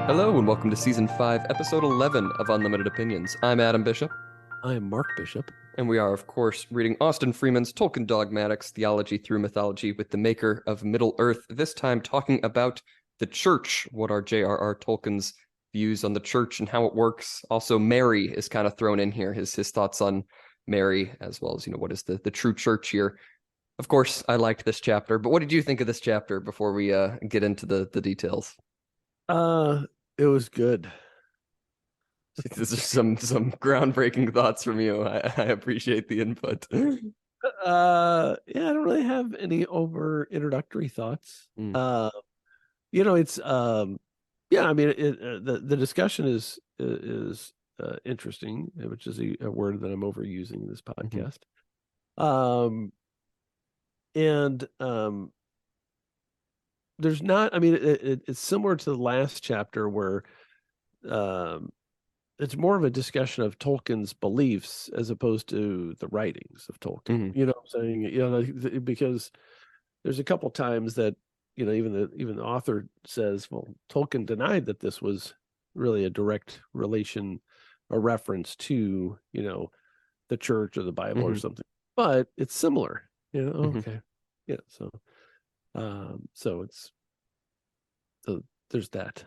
Hello and welcome to Season 5, Episode 11 of Unlimited Opinions. I'm Adam Bishop, I am Mark Bishop. and we are, of course, reading Austin Freeman's Tolkien Dogmatics, Theology Through Mythology with the Maker of Middle-earth, this time talking about the Church, what are J.R.R. Tolkien's views on the Church and how it works. Also, Mary is kind of thrown in here, his thoughts on Mary, as well as, what is the true Church here. Of course, I liked this chapter, but what did you think of this chapter before we get into the details? It was good. These are some groundbreaking thoughts from you. I appreciate the input. Yeah, I don't really have any over introductory thoughts. Mm. It's yeah, I mean, the discussion is interesting, which is a word that I'm overusing in this podcast. And there's not, I mean, it's similar to the last chapter where um it's more of a discussion of Tolkien's beliefs as opposed to the writings of Tolkien. Mm-hmm. You know what I'm saying? Because there's a couple times that, even the author says, well, Tolkien denied that this was really a direct relation, a reference to, the church or the Bible or Mm-hmm. something. But it's similar, Mm-hmm. okay. Yeah, so it's so there's that.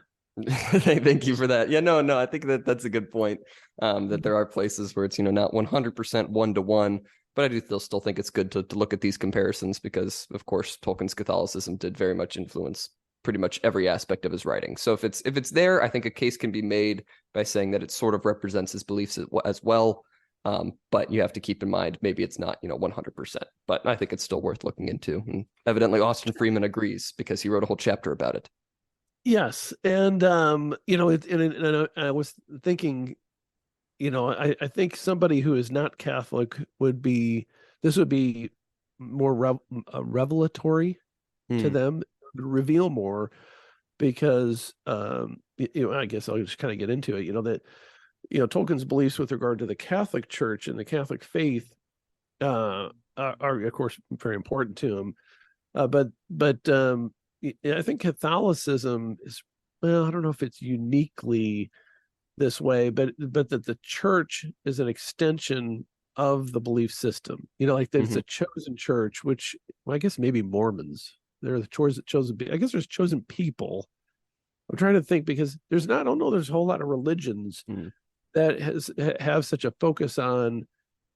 Thank you for that. Yeah, no, I think that's a good point. That there are places where it's not 100% one-to-one, but I do still think it's good to look at these comparisons because, of course, Tolkien's Catholicism did very much influence pretty much every aspect of his writing. So if it's there, I think a case can be made by saying that it sort of represents his beliefs as well. But you have to keep in mind maybe it's not 100%, but I think it's still worth looking into. And evidently, Austin Freeman agrees because he wrote a whole chapter about it. Yes, and I was thinking, I think somebody who is not Catholic would be more revelatory to Hmm. them, reveal more, because I guess I'll just kind of get into it. That Tolkien's beliefs with regard to the Catholic Church and the Catholic faith are of course very important to him, but I think Catholicism is, well, I don't know if it's uniquely this way, but that the church is an extension of the belief system. Like that it's Hmm. a chosen church, which, well, I guess maybe Mormons. They're the chosen. I guess there's chosen people. I'm trying to think because I don't know. There's a whole lot of religions Hmm. that have such a focus on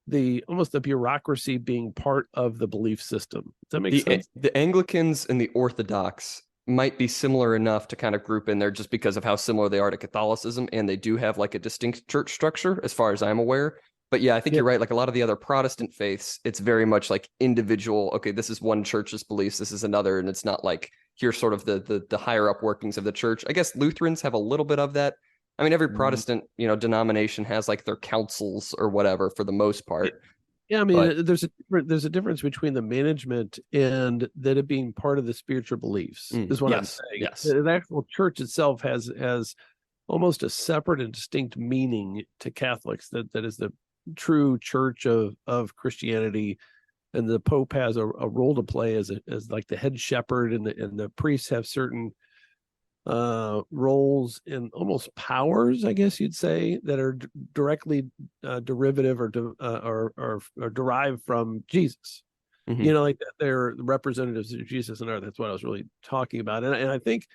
the almost the bureaucracy being part of the belief system. Does that make sense? The Anglicans and the Orthodox might be similar enough to kind of group in there just because of how similar they are to Catholicism, and they do have like a distinct church structure, as far as I'm aware. But yeah, I think Yeah. you're right. Like a lot of the other Protestant faiths, it's very much like individual. Okay, this is one church's beliefs, this is another, and it's not like here's sort of the higher up workings of the church. I guess Lutherans have a little bit of that. I mean, every Protestant denomination has like their councils or whatever for the most part, Yeah, I but mean, there's a difference between the management and that it being part of the spiritual beliefs, is what I'm yes, saying. yes. The actual church itself has almost a separate and distinct meaning to Catholics. That is the true church of Christianity, and the Pope has a role to play as like the head shepherd, and the priests have certain roles and almost powers, I guess you'd say, that are directly derivative or derived from Jesus. Hmm. Like that they're representatives of Jesus on earth. That's what I was really talking about. And I think,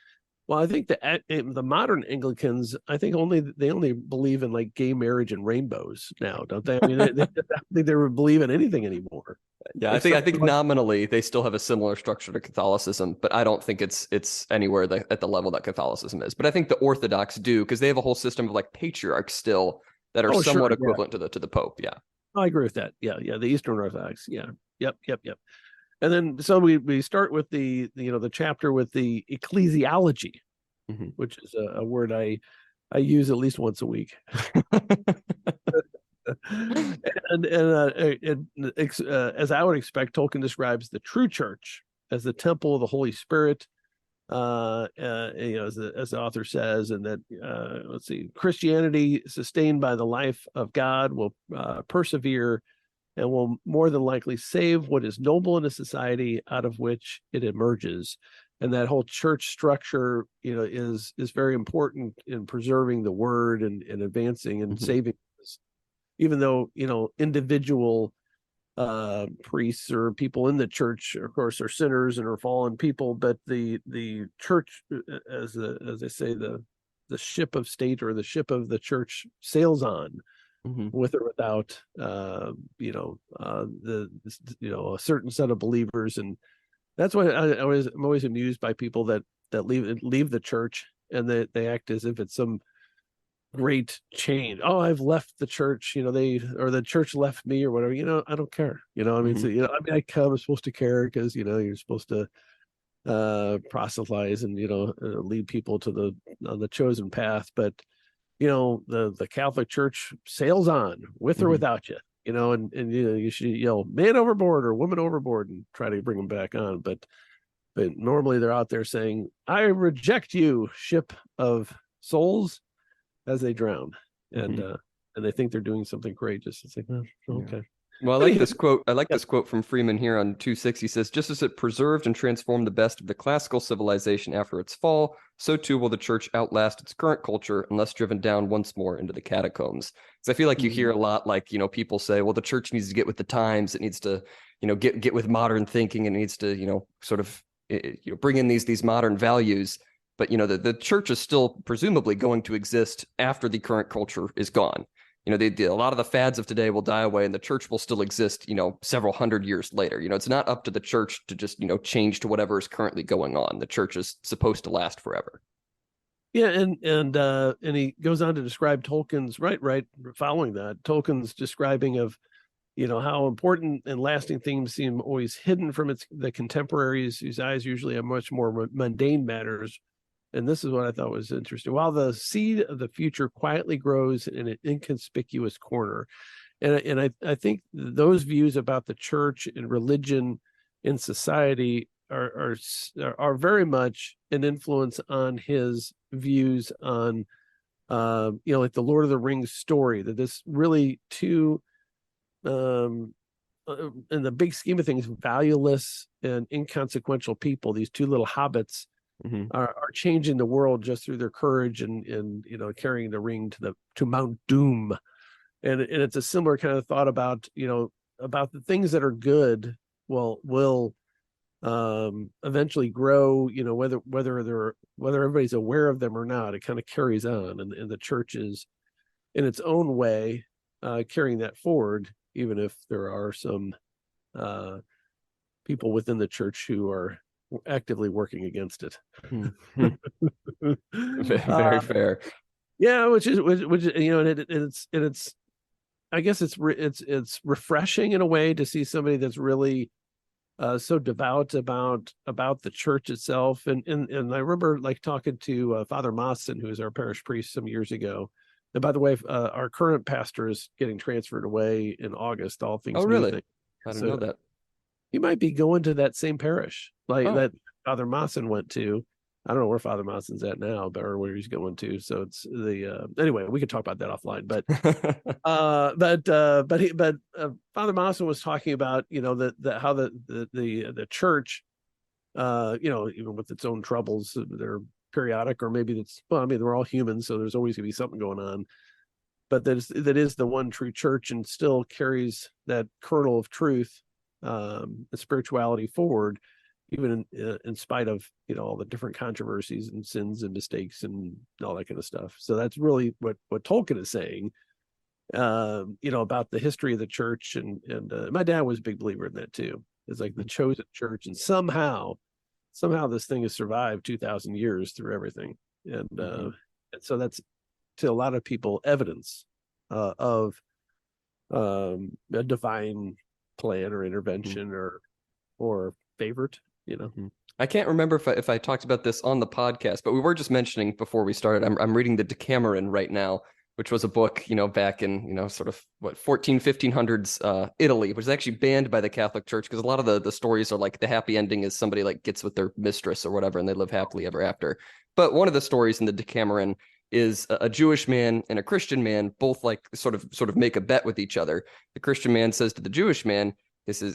well, I think the modern Anglicans, I think they only believe in like gay marriage and rainbows now, don't they? I mean, I don't think they would believe in anything anymore, Yeah, I except think for like, nominally they still have a similar structure to Catholicism, but I don't think it's anywhere at the level that Catholicism is. But I think the Orthodox do because they have a whole system of like patriarchs still that are oh, somewhat sure, yeah, equivalent to the Pope. Yeah. I agree with that. Yeah, yeah, the Eastern Orthodox, yeah, yep. And then so we start with the chapter with the ecclesiology, Hmm. which is a word I use at least once a week. As I would expect, Tolkien describes the true church as the temple of the Holy Spirit, as the author says, and that let's see, Christianity sustained by the life of God will persevere and will more than likely save what is noble in a society out of which it emerges. and that whole church structure, is very important in preserving the word and advancing and saving us. Even though, individual priests or people in the church, of course, are sinners and are fallen people, but the church, as they say, the ship of state or the ship of the church sails on, with or without a certain set of believers. And that's why I'm always amused by people that leave the church, and they act as if it's some great change. Oh, I've left the church, the church left me or whatever. I don't care. I mean, so, I'm supposed to care because, you're supposed to proselytize and, lead people to on the chosen path. But, the Catholic Church sails on with or without you, and you should yell man overboard or woman overboard and try to bring them back on. But normally they're out there saying, I reject you, ship of souls, as they drown. And they think they're doing something courageous. It's like, oh, okay. Well, I like this quote. I like this quote from Freeman here on 2:6. He says, just as it preserved and transformed the best of the classical civilization after its fall, so too will the church outlast its current culture unless driven down once more into the catacombs. So I feel like you hear a lot, like, people say, well, the church needs to get with the times. It needs to, get with modern thinking. It needs to, sort of, bring in these modern values. But, the church is still presumably going to exist after the current culture is gone. A lot of the fads of today will die away and the church will still exist, several hundred years later. It's not up to the church to just, change to whatever is currently going on. The church is supposed to last forever. Yeah. And he goes on to describe Tolkien's right following that, Tolkien's describing of, how important and lasting themes seem always hidden from the contemporaries whose eyes usually have much more mundane matters. And this is what I thought was interesting. While the seed of the future quietly grows in an inconspicuous corner. And I think those views about the church and religion in society are very much an influence on his views on, like the Lord of the Rings story, that this really in the big scheme of things, valueless and inconsequential people, these two little hobbits, are changing the world just through their courage and carrying the ring to Mount Doom. And it's a similar kind of thought about the things that are good will eventually grow, whether everybody's aware of them or not. It kind of carries on, and the church is in its own way carrying that forward, even if there are some people within the church who are actively working against it. Very fair. Yeah, which is it's I guess it's refreshing in a way to see somebody that's really so devout about the church itself. And I remember like talking to Father Mawson, who is our parish priest, some years ago. And by the way, our current pastor is getting transferred away in August. All things. Oh, really? I didn't know that. He might be going to that same parish that Father Mawson went to. I don't know where Father Mawson's at now, or where he's going to. So it's anyway, we could talk about that offline. But Father Mawson was talking about how the church, even with its own troubles, they're periodic, or maybe we're all humans, so there's always gonna be something going on. But that is the one true church, and still carries that kernel of truth, spirituality forward, even in spite of all the different controversies and sins and mistakes and all that kind of stuff. So that's really what Tolkien is saying, about the history of the church. And my dad was a big believer in that too. It's like the chosen church, and somehow this thing has survived 2,000 years through everything. And so that's, to a lot of people, evidence of a divine plan or intervention or favorite. I can't remember if I talked about this on the podcast, but we were just mentioning before we started, I'm reading the Decameron right now, which was a book, back in, sort of 1500s Italy, which is actually banned by the Catholic Church, because a lot of the stories are like the happy ending is somebody like gets with their mistress or whatever, and they live happily ever after. But one of the stories in the Decameron is a Jewish man and a Christian man both like sort of make a bet with each other. The Christian man says to the Jewish man,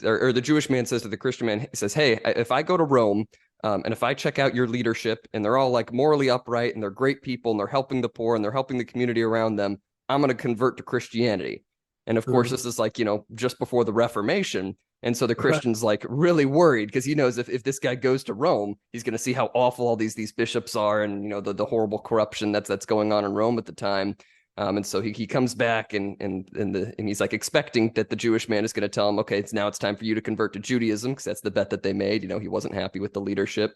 or the Jewish man says to the Christian man, he says, hey, if I go to Rome, And if I check out your leadership and they're all like morally upright and they're great people and they're helping the poor and they're helping the community around them, I'm going to convert to Christianity. And of course, this is like, just before the Reformation. And so the Christian's like really worried because he knows if this guy goes to Rome, he's going to see how awful all these bishops are and, the horrible corruption that's going on in Rome at the time. And so he comes back and he's like expecting that the Jewish man is going to tell him, okay, it's time for you to convert to Judaism because that's the bet that they made. He wasn't happy with the leadership.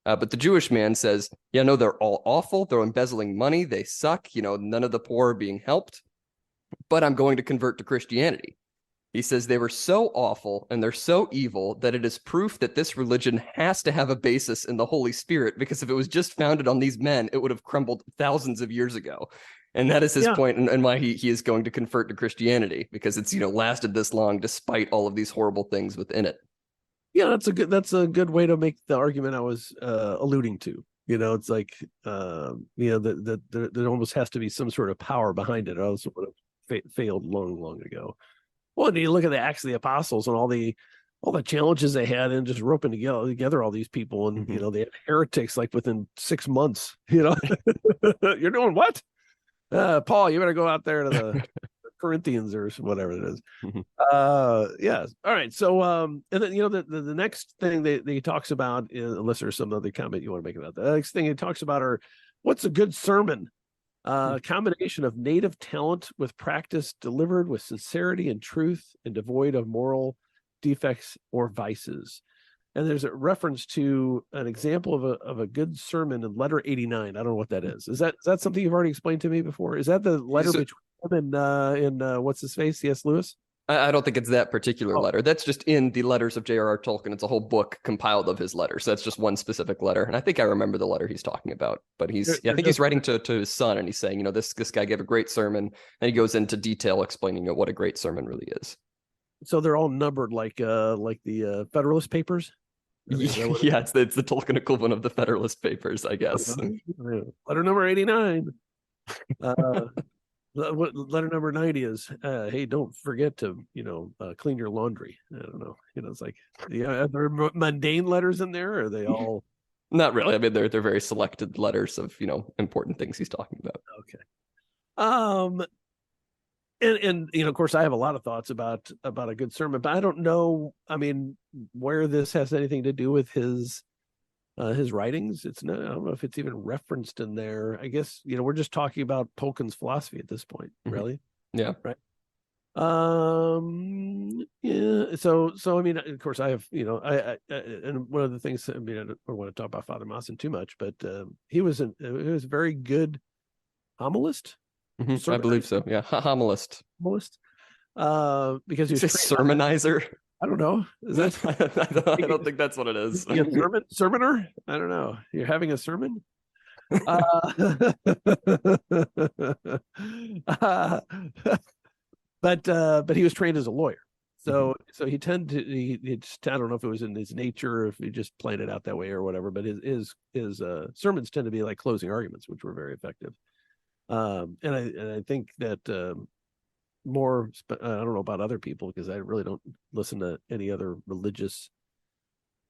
But the Jewish man says, yeah, no, they're all awful. They're embezzling money. They suck. None of the poor are being helped. But I'm going to convert to Christianity. He says they were so awful and they're so evil that it is proof that this religion has to have a basis in the Holy Spirit, because if it was just founded on these men, it would have crumbled thousands of years ago. And that is his point and why he is going to convert to Christianity, because it's, lasted this long despite all of these horrible things within it. Yeah, that's a good way to make the argument I was alluding to. It's like, that there almost has to be some sort of power behind it, or else it would have failed long ago. Well, and you look at the Acts of the Apostles and all the challenges they had in just roping together all these people, and they had heretics like within 6 months. You're doing what? Paul, you better go out there to the Corinthians or whatever it is. Yeah. All right. So, and then, the next thing that he talks about, unless there's some other comment you want to make about that, the next thing he talks about are what's a good sermon? Combination of native talent with practice delivered with sincerity and truth and devoid of moral defects or vices. And there's a reference to an example of a good sermon in letter 89. I don't know what that is. Is that something you've already explained to me before? Is that the letter between him and what's his face, C.S. Lewis? I don't think it's that particular letter. That's just in the letters of J.R.R. Tolkien. It's a whole book compiled of his letters. So that's just one specific letter. And I think I remember the letter he's talking about. But I think he's writing to his son, and he's saying, this guy gave a great sermon, and he goes into detail explaining what a great sermon really is. So they're all numbered like the Federalist Papers? Yeah, it's the Tolkien equivalent of the Federalist Papers, I guess. Letter number 89. Letter number 90 is, hey, don't forget to, clean your laundry. I don't know. It's like, are there mundane letters in there? Or are they all? Not really. I mean, they're very selected letters of, important things he's talking about. Okay. And of course, I have a lot of thoughts about a good sermon, but I don't know, where this has anything to do with his writings. It's not, I don't know if it's even referenced in there. I guess, we're just talking about Tolkien's philosophy at this point, really. Yeah. Right. Yeah. So, of course I have, I and one of the things, I don't want to talk about Father Mawson too much, but he was a very good homilist. I believe so. Yeah. Homilist. Homilist. Because he was sermonizer. I don't know. Is that? I don't think that's what it is. Sermoner? I don't know. You're having a sermon? But he was trained as a lawyer. So he just, I don't know if it was in his nature or if he just planned it out that way or whatever, but his sermons tend to be like closing arguments, which were very effective. And I think that more, I don't know about other people because I really don't listen to any other religious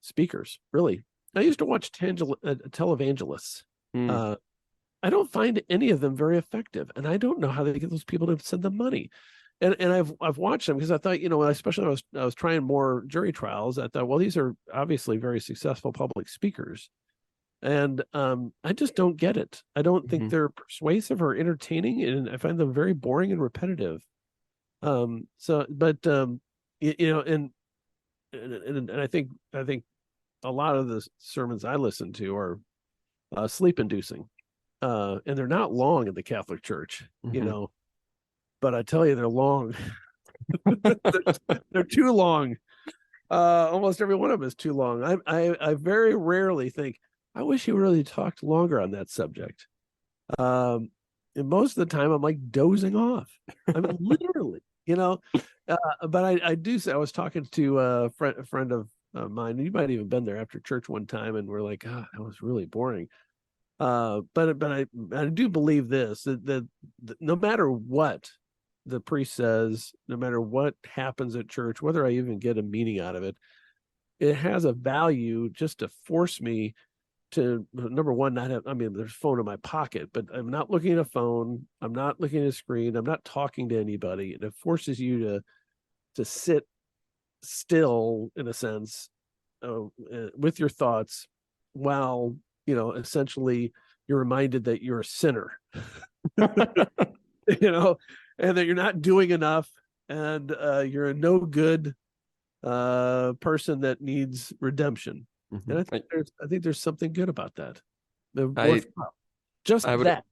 speakers, really. I used to watch televangelists. I don't find any of them very effective, and I don't know how they get those people to send them money. And I've watched them because I thought, especially when I was trying more jury trials, I thought, well, these are obviously very successful public speakers. And I just don't get it. I don't think they're persuasive or entertaining, and I find them very boring and repetitive. And I think a lot of the sermons I listen to are sleep inducing, and they're not long in the Catholic Church, but I tell you, they're long. they're too long. Almost every one of them is too long. I very rarely think, I wish he really talked longer on that subject. And most of the time I'm like dozing off. I mean, literally, but I do say, I was talking to a friend of mine, you might have even been there after church one time, and we're like, that was really boring. But I do believe this, that no matter what the priest says, no matter what happens at church, whether I even get a meaning out of it, it has a value just to force me to, number one, not have, I mean, there's a phone in my pocket, but I'm not looking at a phone. I'm not looking at a screen. I'm not talking to anybody. And it forces you to sit still in a sense, with your thoughts while, essentially you're reminded that you're a sinner, you know, and that you're not doing enough, and you're a no good person that needs redemption. And I think there's something good about that. I Just I would that.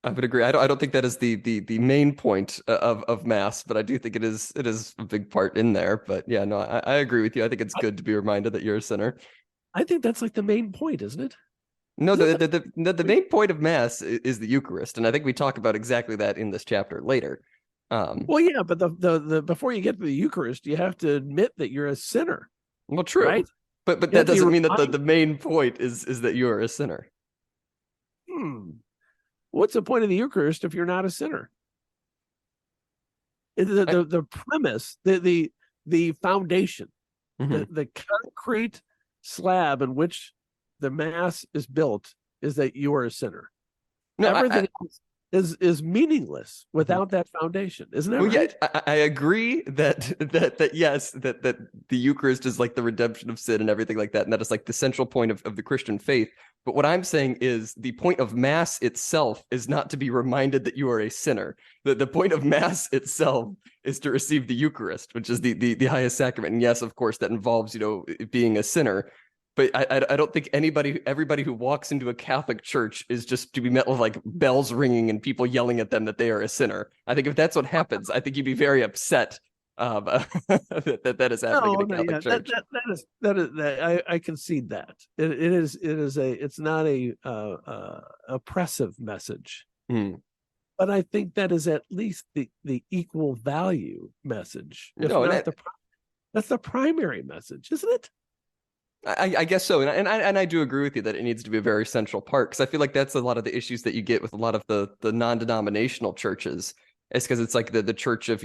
I would agree. I don't think that is the main point of mass, but I do think it is a big part in there. But yeah, no, I agree with you. I think it's good to be reminded that you're a sinner. I think that's like the main point, isn't it? No, the main point of mass is the Eucharist, and I think we talk about exactly that in this chapter later. Well, yeah, but the before you get to the Eucharist, you have to admit that you're a sinner. Well, true, right? But You that have to be doesn't mean that the reminded. main point is that you are a sinner. What's the point of the Eucharist if you're not a sinner? The premise, the foundation, the concrete slab in which the mass is built is that you are a sinner. No, Everything else is meaningless without that foundation. Isn't that right? Yeah, I agree that yes, that the Eucharist is like the redemption of sin and everything like that, and that is like the central point of the Christian faith. But what I'm saying is the point of Mass itself is not to be reminded that you are a sinner. The point of Mass itself is to receive the Eucharist, which is the highest sacrament. And yes, of course, that involves, being a sinner. But I don't think everybody who walks into a Catholic church is just to be met with like bells ringing and people yelling at them that they are a sinner. I think if that's what happens, I think you'd be very upset that is happening in a Catholic church. I concede that it's not a oppressive message, but I think that is at least the equal value message. If No, not that's the primary message, isn't it? I guess so, and I do agree with you that it needs to be a very central part, because I feel like that's a lot of the issues that you get with a lot of the non-denominational churches. It's because it's like the church of,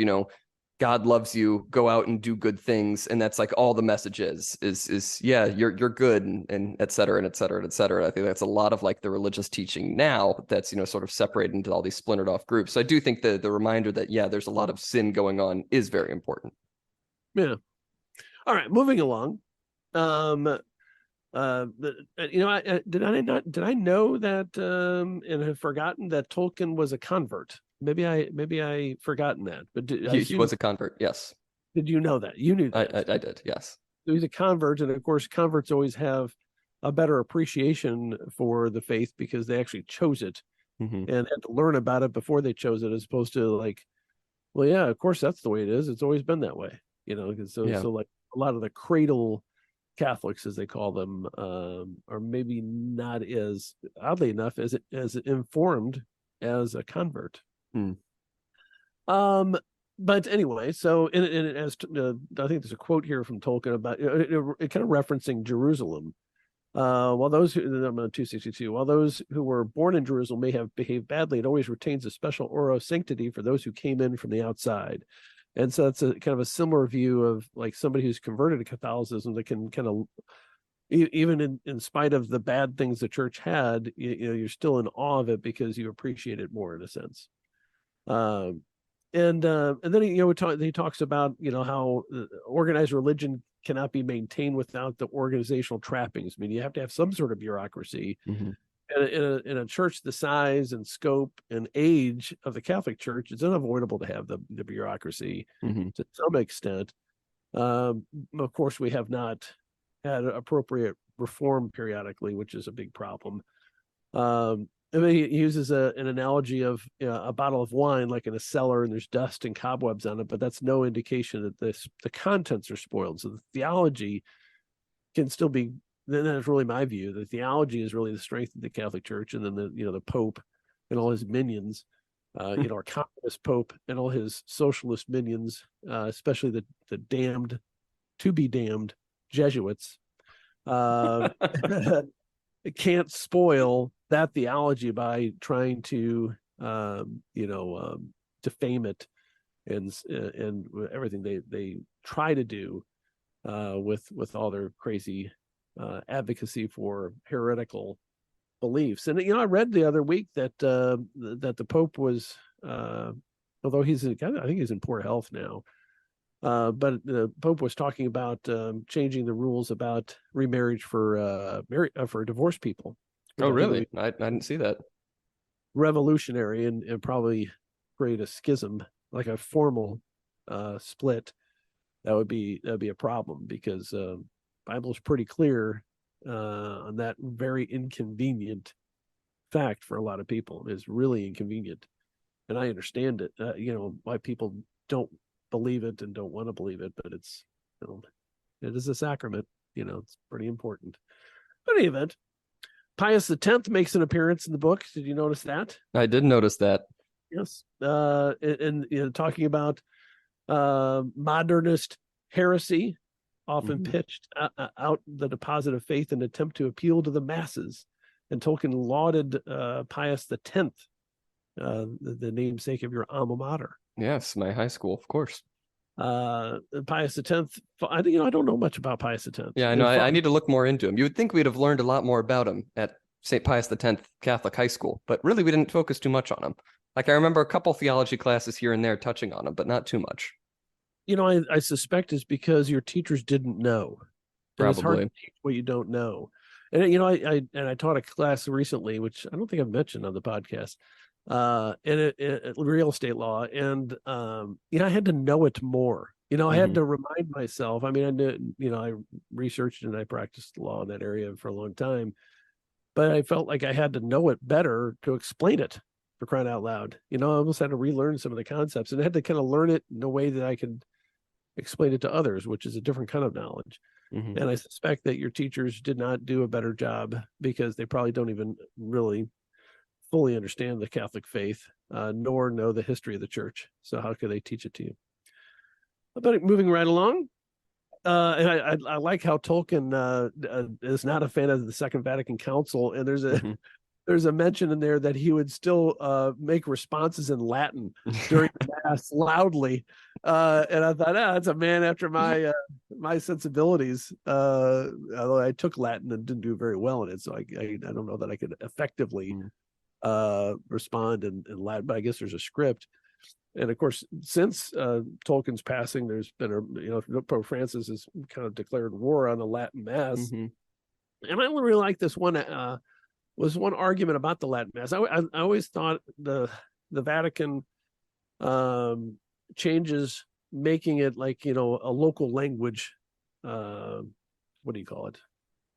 God loves you, go out and do good things, and that's like all the message is yeah, you're good, and et cetera and et cetera and et cetera. I think that's a lot of like the religious teaching now that's sort of separated into all these splintered off groups. So I do think the reminder that there's a lot of sin going on is very important. Yeah. All right, moving along. Did I know that and have forgotten that Tolkien was a convert? Maybe I forgotten that, but He was a convert. Yes. Did you know that? You knew that. I did. Yes. So he's a convert, and of course, converts always have a better appreciation for the faith because they actually chose it and had to learn about it before they chose it, as opposed to like, well, yeah, of course that's the way it is. It's always been that way, So like a lot of the cradle Catholics, as they call them, are maybe not as, oddly enough, as informed as a convert. But anyway, so as I think there's a quote here from Tolkien about it kind of referencing Jerusalem. While those I'm on 262, while those who were born in Jerusalem may have behaved badly, it always retains a special aura of sanctity for those who came in from the outside. And so it's a kind of a similar view of like somebody who's converted to Catholicism that can kind of, even in spite of the bad things the church had, you're still in awe of it because you appreciate it more in a sense. And then he talks about how organized religion cannot be maintained without the organizational trappings. I mean, you have to have some sort of bureaucracy. In a church the size and scope and age of the Catholic Church, it's unavoidable to have the bureaucracy to some extent. Of course, we have not had appropriate reform periodically, which is a big problem. I mean, he uses an analogy of a bottle of wine like in a cellar, and there's dust and cobwebs on it, but that's no indication that the contents are spoiled. So the theology can still be. Then that's really my view. The theology is really the strength of the Catholic Church, and then the Pope and all his minions, our communist Pope and all his socialist minions, especially the damned, to be damned Jesuits, it can't spoil that theology by trying to defame it and everything they try to do with all their crazy advocacy for heretical beliefs. And I read the other week that that the Pope was, although I think he's in poor health now, but the Pope was talking about changing the rules about remarriage for divorced people. Oh, really? I didn't see that. Revolutionary and probably create a schism, like a formal split. That'd be a problem, because Bible's pretty clear on that very inconvenient fact for a lot of people. Is really inconvenient, and I understand it. Why people don't believe it and don't want to believe it, but it's it is a sacrament. It's pretty important. But in any event, Pius X makes an appearance in the book. Did you notice that? I did notice that. Yes. And talking about modernist heresy, often pitched out the deposit of faith in an attempt to appeal to the masses. And Tolkien lauded Pius X, the namesake of your alma mater. Yes, my high school, of course. Pius X, I don't know much about Pius X. Yeah, I know. I need to look more into him. You would think we'd have learned a lot more about him at St. Pius X Catholic High School, but really we didn't focus too much on him. Like, I remember a couple theology classes here and there touching on him, but not too much. I suspect it's because your teachers didn't know. Probably. It's hard to teach what you don't know. And I taught a class recently, which I don't think I've mentioned on the podcast, in real estate law, and I had to know it more. I had to remind myself. I mean, I knew, I researched and I practiced law in that area for a long time, but I felt like I had to know it better to explain it, for crying out loud. I almost had to relearn some of the concepts, and I had to kind of learn it in a way that I could explain it to others, which is a different kind of knowledge. And I suspect that your teachers did not do a better job, because they probably don't even really fully understand the Catholic faith, nor know the history of the church. So how could they teach it to you? But moving right along, and I like how Tolkien is not a fan of the Second Vatican Council, and there's a mention in there that he would still make responses in Latin during the Mass loudly. And I thought, that's a man after my sensibilities. Although I took Latin and didn't do very well in it, so I don't know that I could effectively respond in Latin, but I guess there's a script. And of course, since Tolkien's passing, there's been Pope Francis has kind of declared war on the Latin Mass. And I really like this one. Was one argument about the Latin Mass. I always thought the Vatican changes, making it like a local language, what do you call it,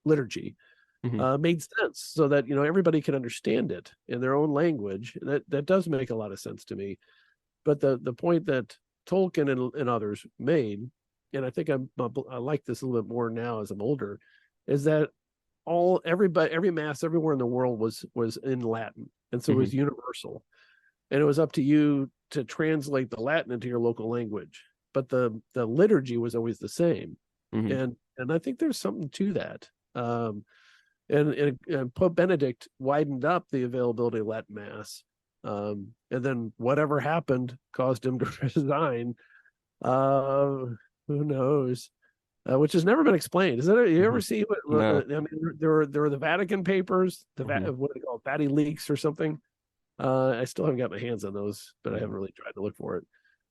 liturgy, made sense, so that everybody can understand it in their own language. That does make a lot of sense to me. But the point that Tolkien and others made, and I think I like this a little bit more now as I'm older, is that every Mass everywhere in the world was in Latin, and so it was universal, and it was up to you to translate the Latin into your local language. But the liturgy was always the same, and I think there's something to that. And Pope Benedict widened up the availability of Latin Mass, and then whatever happened caused him to resign. Who knows? Which has never been explained. You ever see what? No. I mean, there were the Vatican papers, what do they call it, Vatican leaks or something. I still haven't got my hands on those, but I haven't really tried to look for it.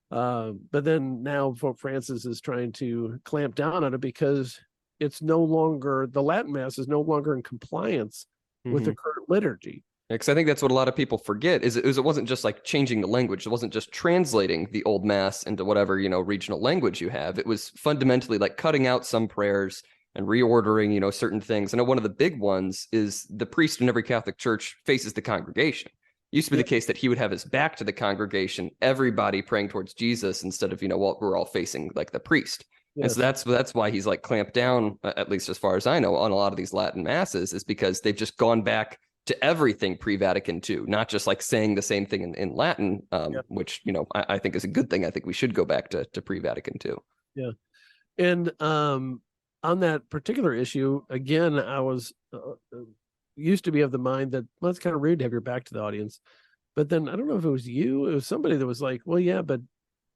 But then now Pope Francis is trying to clamp down on it, because it's no longer, the Latin Mass is no longer in compliance with the current liturgy. Because I think that's what a lot of people forget is it wasn't just like changing the language. It wasn't just translating the old Mass into whatever, regional language you have. It was fundamentally like cutting out some prayers and reordering, certain things. I know one of the big ones is the priest in every Catholic church faces the congregation. It used to be the case that he would have his back to the congregation, everybody praying towards Jesus, instead of, we're all facing like the priest. Yes. And so that's why he's like clamped down, at least as far as I know, on a lot of these Latin Masses, is because they've just gone back to everything pre-Vatican II, not just like saying the same thing in Latin, which, I think is a good thing. I think we should go back to pre-Vatican II. Yeah. And on that particular issue, again, I was used to be of the mind that, well, it's kind of rude to have your back to the audience. But then I don't know if it was you, it was somebody that was like, well, yeah, but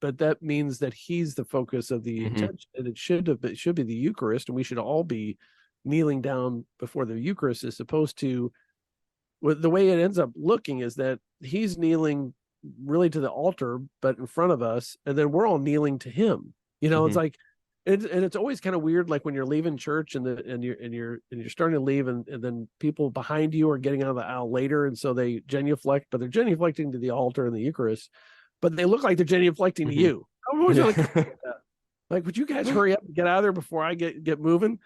but that means that he's the focus of the attention, and it should be the Eucharist, and we should all be kneeling down before the Eucharist, as opposed to, with the way it ends up looking is that he's kneeling really to the altar, but in front of us, and then we're all kneeling to him. It's like, and it's always kind of weird, like when you're leaving church and you're starting to leave, and then people behind you are getting out of the aisle later, and so they genuflect, but they're genuflecting to the altar and the Eucharist, but they look like they're genuflecting to you. I'm always like, would you guys hurry up and get out of there before I get moving?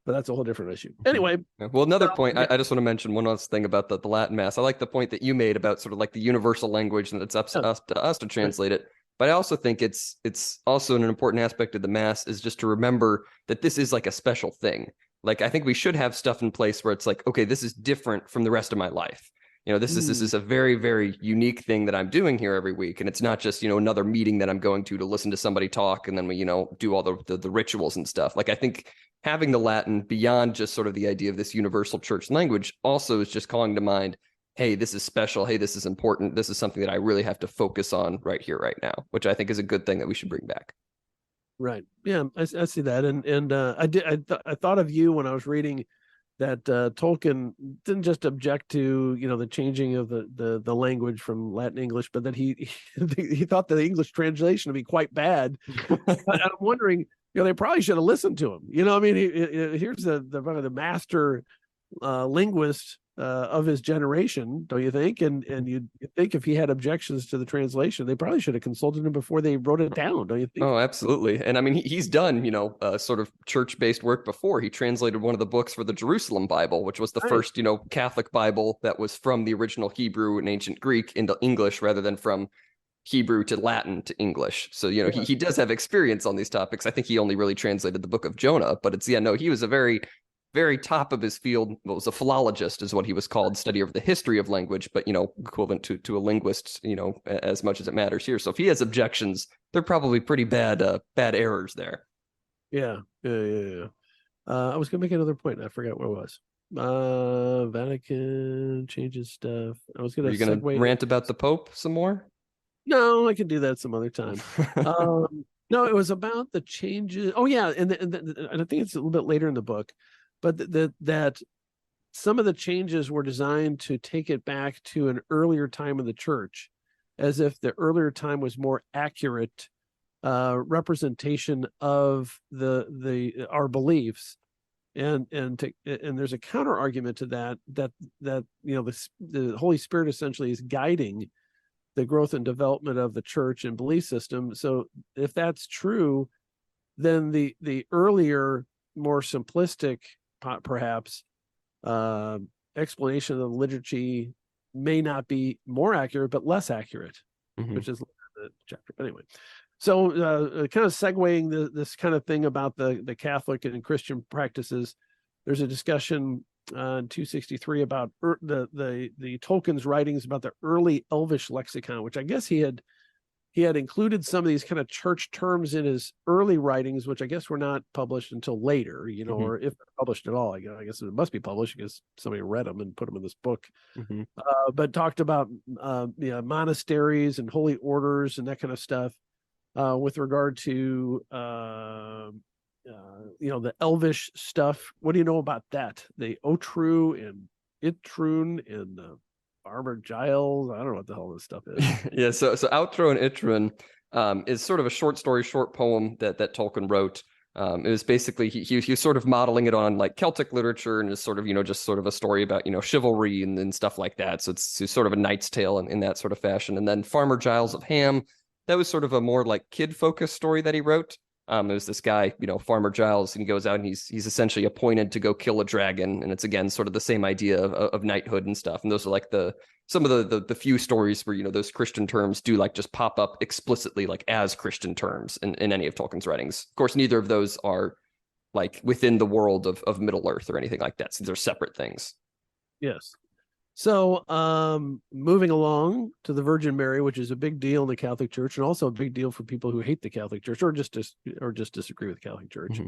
But that's a whole different issue. Anyway. Well, another point, I just want to mention one last thing about the Latin Mass. I like the point that you made about sort of like the universal language, and it's up to us to translate it. But I also think it's also an important aspect of the Mass is just to remember that this is like a special thing. Like, I think we should have stuff in place where it's like, okay, this is different from the rest of my life. This is a very, very unique thing that I'm doing here every week. And it's not just, another meeting that I'm going to listen to somebody talk, and then we, do all the rituals and stuff. Like, I think having the Latin beyond just sort of the idea of this universal church language also is just calling to mind, hey, this is special. Hey, this is important. This is something that I really have to focus on right here, right now, which I think is a good thing that we should bring back. Right. Yeah, I see that. And I thought of you when I was reading that Tolkien didn't just object to, the changing of the language from Latin English, but that he thought the English translation to be quite bad. I'm wondering, they probably should have listened to him. Here's the master linguist of his generation, don't you think? And you think if he had objections to the translation, they probably should have consulted him before they wrote it down, don't you think? Oh, absolutely. And I mean, he's done, sort of church-based work before. He translated one of the books for the Jerusalem Bible, which was the first, Catholic Bible that was from the original Hebrew and ancient Greek into English rather than from Hebrew to Latin to English. So, he does have experience on these topics. I think he only really translated the book of Jonah, but he was a very, very top of his field. Was a philologist is what he was called, study of the history of language, but, equivalent to a linguist, as much as it matters here. So if he has objections, they're probably pretty bad errors there. Yeah. I was going to make another point. I forgot what it was. Vatican changes stuff. I was going to rant about the Pope some more. No, I can do that some other time. No, it was about the changes. Oh yeah, and I think it's a little bit later in the book, but that some of the changes were designed to take it back to an earlier time in the church, as if the earlier time was more accurate representation of our beliefs, and there's a counter argument to that the Holy Spirit essentially is guiding the growth and development of the church and belief system. So if that's true, then the earlier, more simplistic, perhaps, explanation of the liturgy may not be more accurate, but less accurate, which is the chapter. But anyway, so kind of segueing this kind of thing about the Catholic and Christian practices, there's a discussion 263 about the Tolkien's writings about the early Elvish lexicon, which I guess he had included some of these kind of church terms in his early writings, which I guess were not published until later, or if published at all. I guess it must be published because somebody read them and put them in this book. But talked about monasteries and holy orders and that kind of stuff with regard to the Elvish stuff. What do you know about that? The Otru and Itrun and Farmer Giles. I don't know what the hell this stuff is. Yeah, so Outro and Itrun is sort of a short poem that Tolkien wrote. It was basically he was sort of modeling it on like Celtic literature, and is sort of just sort of a story about chivalry and stuff like that. So it's sort of a knight's tale in that sort of fashion. And then Farmer Giles of Ham, that was sort of a more like kid focused story that he wrote. It was this guy, Farmer Giles, and he goes out and he's essentially appointed to go kill a dragon, and it's again sort of the same idea of knighthood and stuff. And those are like some of the few stories where those Christian terms do like just pop up explicitly like as Christian terms in any of Tolkien's writings. Of course, neither of those are like within the world of Middle Earth or anything like that. So they're separate things. Yes. So moving along to the Virgin Mary, which is a big deal in the Catholic Church, and also a big deal for people who hate the Catholic Church or just disagree with the Catholic Church,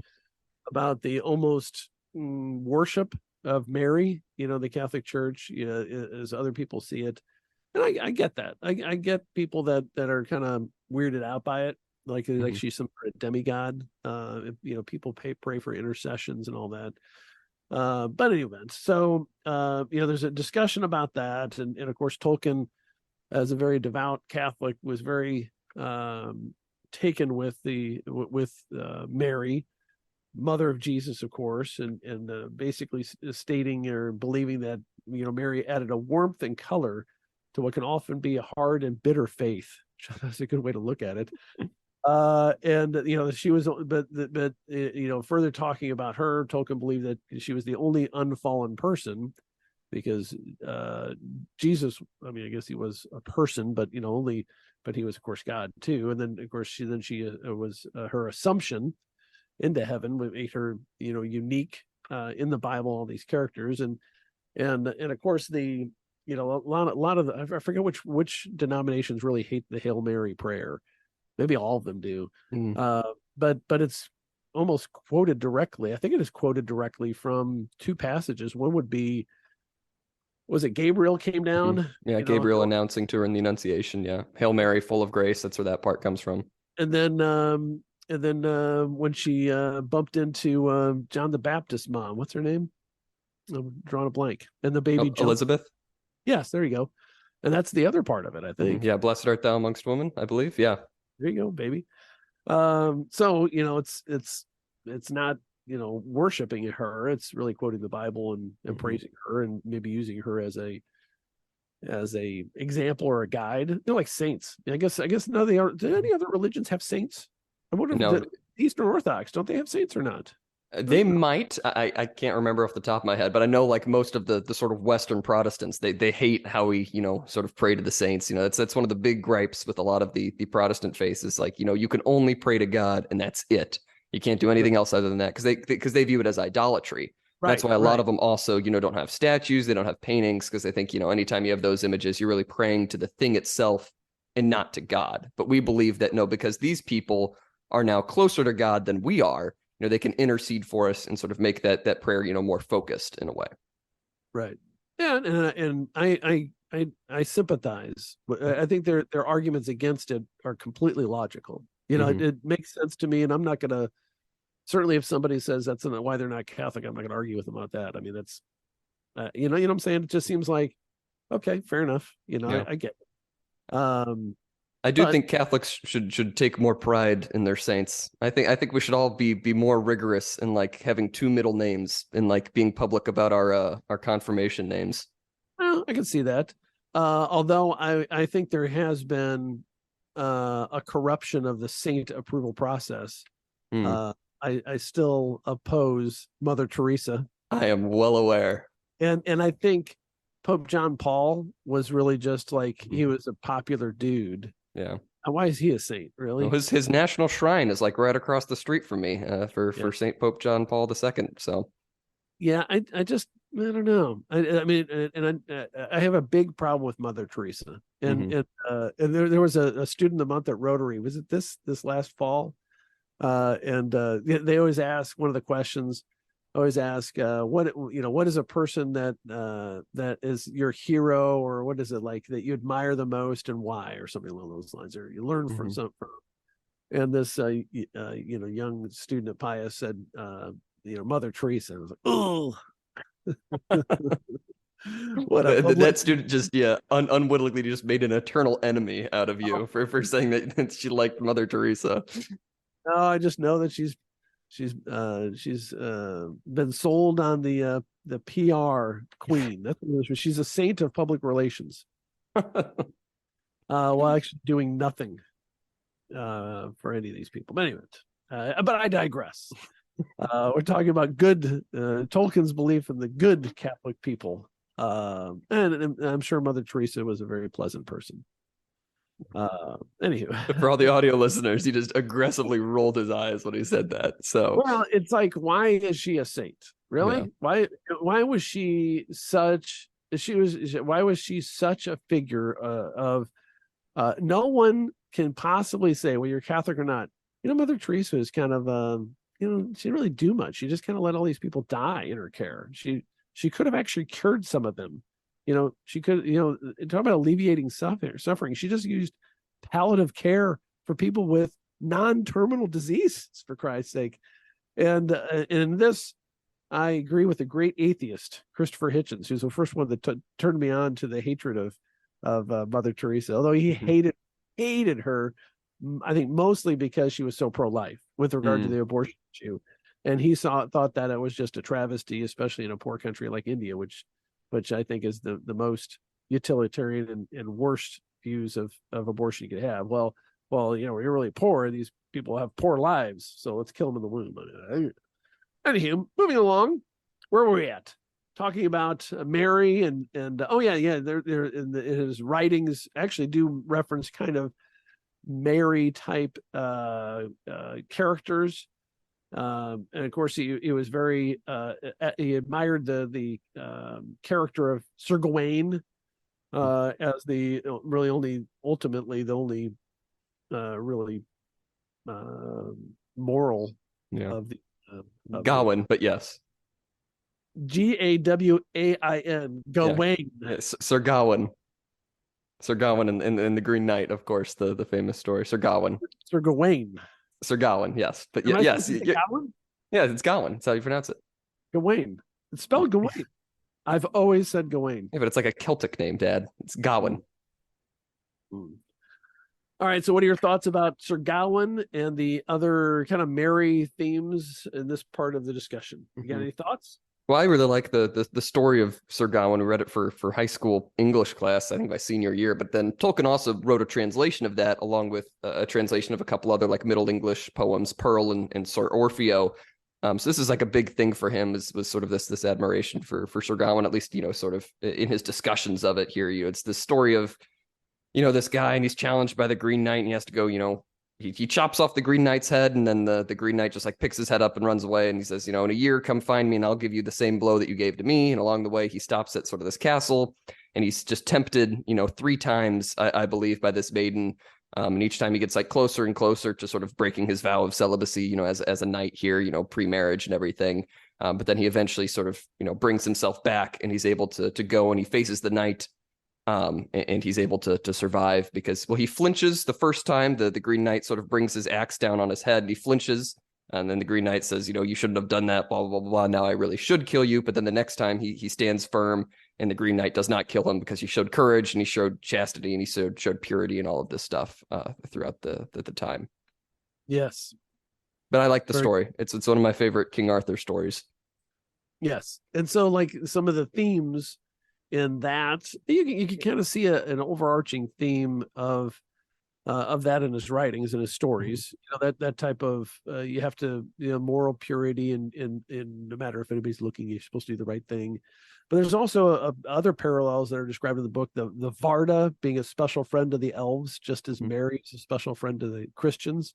about the almost worship of Mary, the Catholic Church, as other people see it. And I get that. I get people that are kind of weirded out by it, like she's some sort of demigod. People pray for intercessions and all that. But anyway, so there's a discussion about that, and of course Tolkien, as a very devout Catholic, was very taken with Mary, mother of Jesus, of course, and basically stating or believing that Mary added a warmth and color to what can often be a hard and bitter faith. That's a good way to look at it. And she was, but further talking about her, Tolkien believed that she was the only unfallen person, because Jesus, I mean, I guess he was a person, but but he was of course God too. And then of course she was her assumption into heaven would make her unique in the Bible, all these characters, and of course a lot of I forget which denominations really hate the Hail Mary prayer. Maybe all of them do. But it's almost quoted directly. I think it is quoted directly from two passages. One would be, was it Gabriel came down? Yeah, Gabriel announcing to her in the Annunciation. Yeah, Hail Mary, full of grace. That's where that part comes from. And then when she bumped into John the Baptist's mom, what's her name? I'm drawing a blank. And the baby Elizabeth. Yes, there you go. And that's the other part of it, I think. Yeah, blessed art thou amongst women, I believe. Yeah. There you go, baby. So it's not worshiping her. It's really quoting the Bible and praising her, and maybe using her as a example or a guide. They're like saints. I guess none of do any other religions have saints? I wonder if the Eastern Orthodox, don't they have saints or not? They might. I can't remember off the top of my head, but I know like most of the sort of Western Protestants, they hate how we sort of pray to the saints. That's one of the big gripes with a lot of the Protestant faiths, is like you can only pray to God and that's it. You can't do anything else other than that, because they view it as idolatry. Right, that's why a lot of them also don't have statues, they don't have paintings, because they think anytime you have those images, you're really praying to the thing itself and not to God. But we believe that no, because these people are now closer to God than we are. They can intercede for us and sort of make that prayer, more focused in a way. Right. Yeah, and I sympathize. I think their arguments against it are completely logical. It makes sense to me, and I'm not going to. Certainly, if somebody says that's why they're not Catholic, I'm not going to argue with them about that. I mean, that's, you know what I'm saying. It just seems like, okay, fair enough. I get it. I do think Catholics should take more pride in their saints. I think we should all be more rigorous in like having two middle names and like being public about our confirmation names. Well, I can see that. Although I think there has been a corruption of the saint approval process. I still oppose Mother Teresa. I am well aware. And I think Pope John Paul was really just like, he was a popular dude. Yeah. Why is he a saint, really? Well, his national shrine is like right across the street from me for St. Pope John Paul II. So yeah, I don't know. I mean, and I have a big problem with Mother Teresa. And there was a student of the month at Rotary. Was it this last fall? And they always ask, one of the questions always ask, what is a person that is your hero, or what is it like that you admire the most and why, or something along those lines, or you learn from something. And this young student at Pius said, Mother Teresa. I was like, oh. That student just unwittingly just made an eternal enemy out of you for saying that she liked Mother Teresa. No, I just know that she's been sold on the PR queen. That's what it is. She's a saint of public relations. While actually doing nothing for any of these people. But anyway, but I digress. We're talking about good Tolkien's belief in the good Catholic people, and I'm sure Mother Teresa was a very pleasant person. Anywho, for all the audio listeners, he just aggressively rolled his eyes when he said that. So, well, it's like, why is she a saint? Really? Yeah. Why was she such? Why was she such a figure of? No one can possibly say, well, you're Catholic or not. Mother Teresa is kind of she didn't really do much. She just kind of let all these people die in her care. She could have actually cured some of them she could, talk about alleviating suffering. She just used palliative care for people with non-terminal disease, for Christ's sake. And in this, I agree with the great atheist Christopher Hitchens, who's the first one that turned me on to the hatred of Mother Teresa. Although he hated her, I think mostly because she was so pro-life with regard to the abortion issue, and he thought that it was just a travesty, especially in a poor country like India, which I think is the most utilitarian and worst views of abortion you could have. Well, you're really poor. These people have poor lives, so let's kill them in the womb. Anywho, moving along, where were we at? Talking about Mary and oh yeah, there in his writings actually do reference kind of Mary type characters. And of course, he was very he admired the character of Sir Gawain as the really ultimately the only really moral of the Gawain, but yes, Gawain, Gawain. Yeah. Sir Gawain. Sir Gawain in the Green Knight, of course, the famous story. Sir Gawain. Sir Gawain. Sir Gawain, yes. But Am yes. Gawain? Yeah, it's Gawain. That's how you pronounce it. Gawain. It's spelled Gawain. I've always said Gawain. Yeah, but it's like a Celtic name, Dad. It's Gawain. All right, so what are your thoughts about Sir Gawain and the other kind of Mary themes in this part of the discussion? You got any thoughts? Well, I really like the story of Sir Gawain. We read it for high school English class, I think my senior year. But then Tolkien also wrote a translation of that, along with a translation of a couple other like Middle English poems, Pearl and Sir Orfeo. So this is like a big thing for him. Was sort of this admiration for Sir Gawain, at least sort of in his discussions of it here. It's the story of this guy, and he's challenged by the Green Knight, and he has to go, he chops off the Green Knight's head, and then the Green Knight just like picks his head up and runs away. And he says, in a year, come find me and I'll give you the same blow that you gave to me. And along the way, he stops at sort of this castle, and he's just tempted, 3 times, I believe, by this maiden. And each time he gets like closer and closer to sort of breaking his vow of celibacy, as a knight here, pre-marriage and everything. But then he eventually sort of, brings himself back, and he's able to go, and he faces the knight. And he's able to survive because, he flinches the first time. The Green Knight sort of brings his axe down on his head, and he flinches. And then the Green Knight says, you shouldn't have done that, blah, blah, blah, blah. Now I really should kill you. But then the next time he stands firm, and the Green Knight does not kill him because he showed courage, and he showed chastity, and he showed purity and all of this stuff throughout the time. Yes. But I like the story. It's one of my favorite King Arthur stories. Yes. And so like some of the themes in that, you can kind of see an overarching theme of that in his writings and his stories. That type of you have to moral purity and no matter if anybody's looking, you're supposed to do the right thing. But there's also other parallels that are described in the book. The Varda being a special friend to the elves, just as Mary is a special friend to the Christians.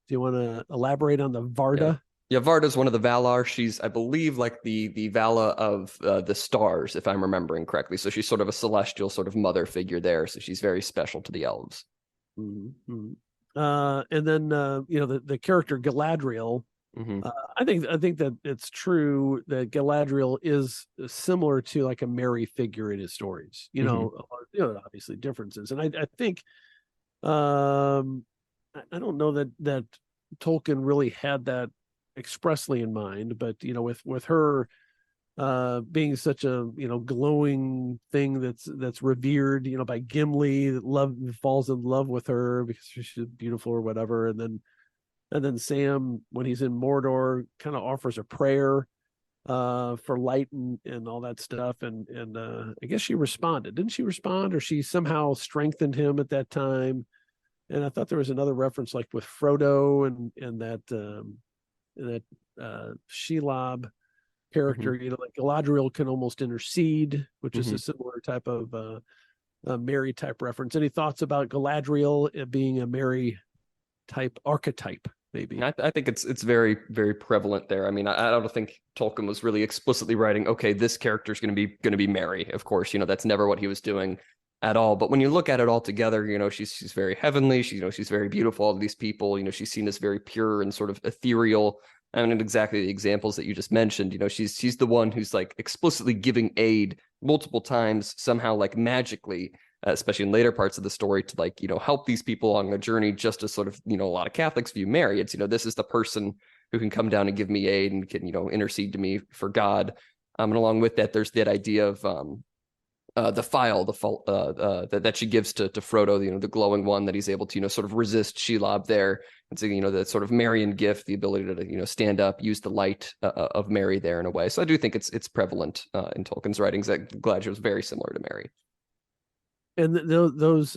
Do you want to elaborate on the Varda? Yeah, Varda's one of the Valar. She's, I believe, like the Vala of the stars, if I'm remembering correctly. So she's sort of a celestial sort of mother figure there. So she's very special to the elves. Mm-hmm. And then the character Galadriel. I think that it's true that Galadriel is similar to like a Mary figure in his stories. Obviously differences, and I think I don't know that Tolkien really had that expressly in mind, but with her being such a glowing thing that's revered by Gimli, that falls in love with her because she's beautiful or whatever, and then Sam, when he's in Mordor, kind of offers a prayer for light and all that stuff, and I guess she responded. Didn't she respond, or she somehow strengthened him at that time? And I thought there was another reference like with Frodo and that Shelob character, like Galadriel can almost intercede, which is a similar type of a Mary type reference. Any thoughts about Galadriel being a Mary type archetype? Maybe I think it's very, very prevalent there. I mean, I don't think Tolkien was really explicitly writing, okay, this character is going to be Mary. Of course, that's never what he was doing at all. But when you look at it all together, she's very heavenly. She's very beautiful. All of these people, she's seen as very pure and sort of ethereal. I mean, exactly the examples that you just mentioned. She's the one who's like explicitly giving aid multiple times somehow like magically, especially in later parts of the story, to like, help these people along their journey, just as sort of, a lot of Catholics view Mary. It's, this is the person who can come down and give me aid and can, intercede to me for God. And along with that, there's that idea of the file, that she gives to Frodo, the glowing one that he's able to, sort of resist Shelob there. And so, the sort of Marian gift, the ability to, stand up, use the light of Mary there in a way. So I do think it's prevalent in Tolkien's writings that Galadriel was very similar to Mary. And those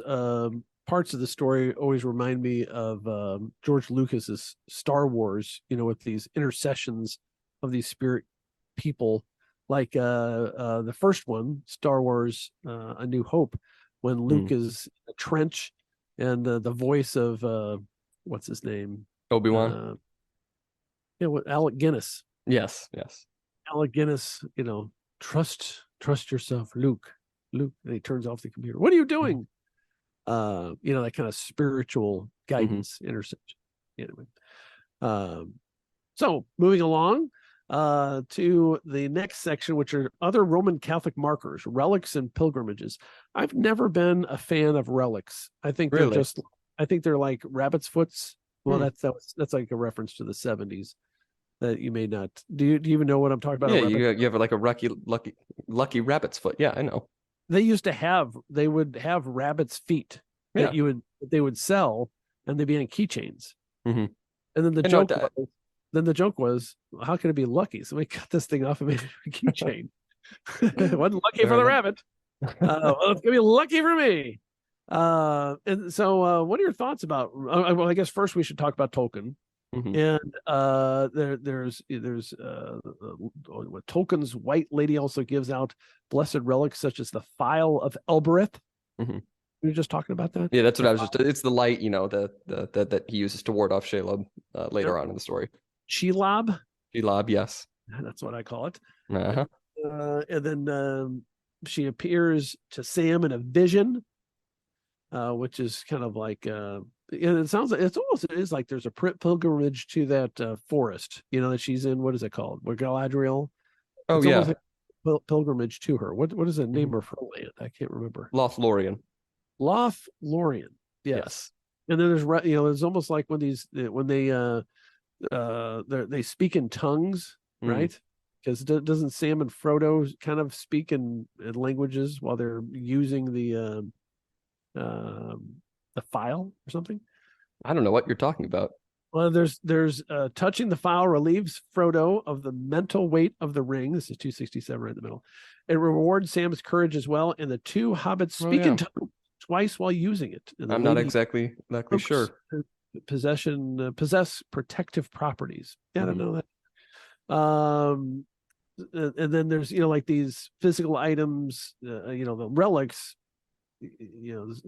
parts of the story always remind me of George Lucas's Star Wars, with these intercessions of these spirit people, like the first one, Star Wars A New Hope, when Luke is in a trench and the voice of what's his name? Obi-Wan? Alec Guinness. Yes. Alec Guinness, trust yourself, Luke. And he turns off the computer. What are you doing? That kind of spiritual guidance interception. Anyway. So moving along to the next section, which are other Roman Catholic markers, relics and pilgrimages. I've never been a fan of relics. I think they're like rabbit's foots. Well, that's like a reference to the 70s that you may not. Do you even know what I'm talking about? Yeah, you have like a lucky rabbit's foot. Yeah, I know. They would have rabbit's feet that they would sell, and they'd be on keychains. Mm-hmm. And then the joke was, how can it be lucky? So we cut this thing off and made a keychain. It wasn't lucky for the rabbit. Well, it's gonna be lucky for me. And so, what are your thoughts about? Well, I guess first we should talk about Tolkien. Mm-hmm. And there's Tolkien's White Lady also gives out blessed relics such as the Phial of Elbereth. Mm-hmm. We were just talking about that. Yeah, that's what I was just. It's the light, that he uses to ward off Shelob later on in the story. Shelob, yes, that's what I call it. Uh-huh. And then she appears to Sam in a vision, which is kind of like. And it sounds like it is like there's a pilgrimage to that forest, that she's in. What is it called? Where Galadriel? Oh, it's yeah. Like pilgrimage to her. What is the name of her land? I can't remember. Lothlorien. Yes. And then there's almost like when they speak in tongues, right? Because doesn't Sam and Frodo kind of speak in languages while they're using the file or something? I don't know what you're talking about. Well, there's touching the file relieves Frodo of the mental weight of the ring. This is 267 right in the middle. It rewards Sam's courage as well, and the two hobbits speak in tongues twice while using it. I'm not exactly sure. Possess protective properties. I don't know that. And then there's like these physical items, the relics.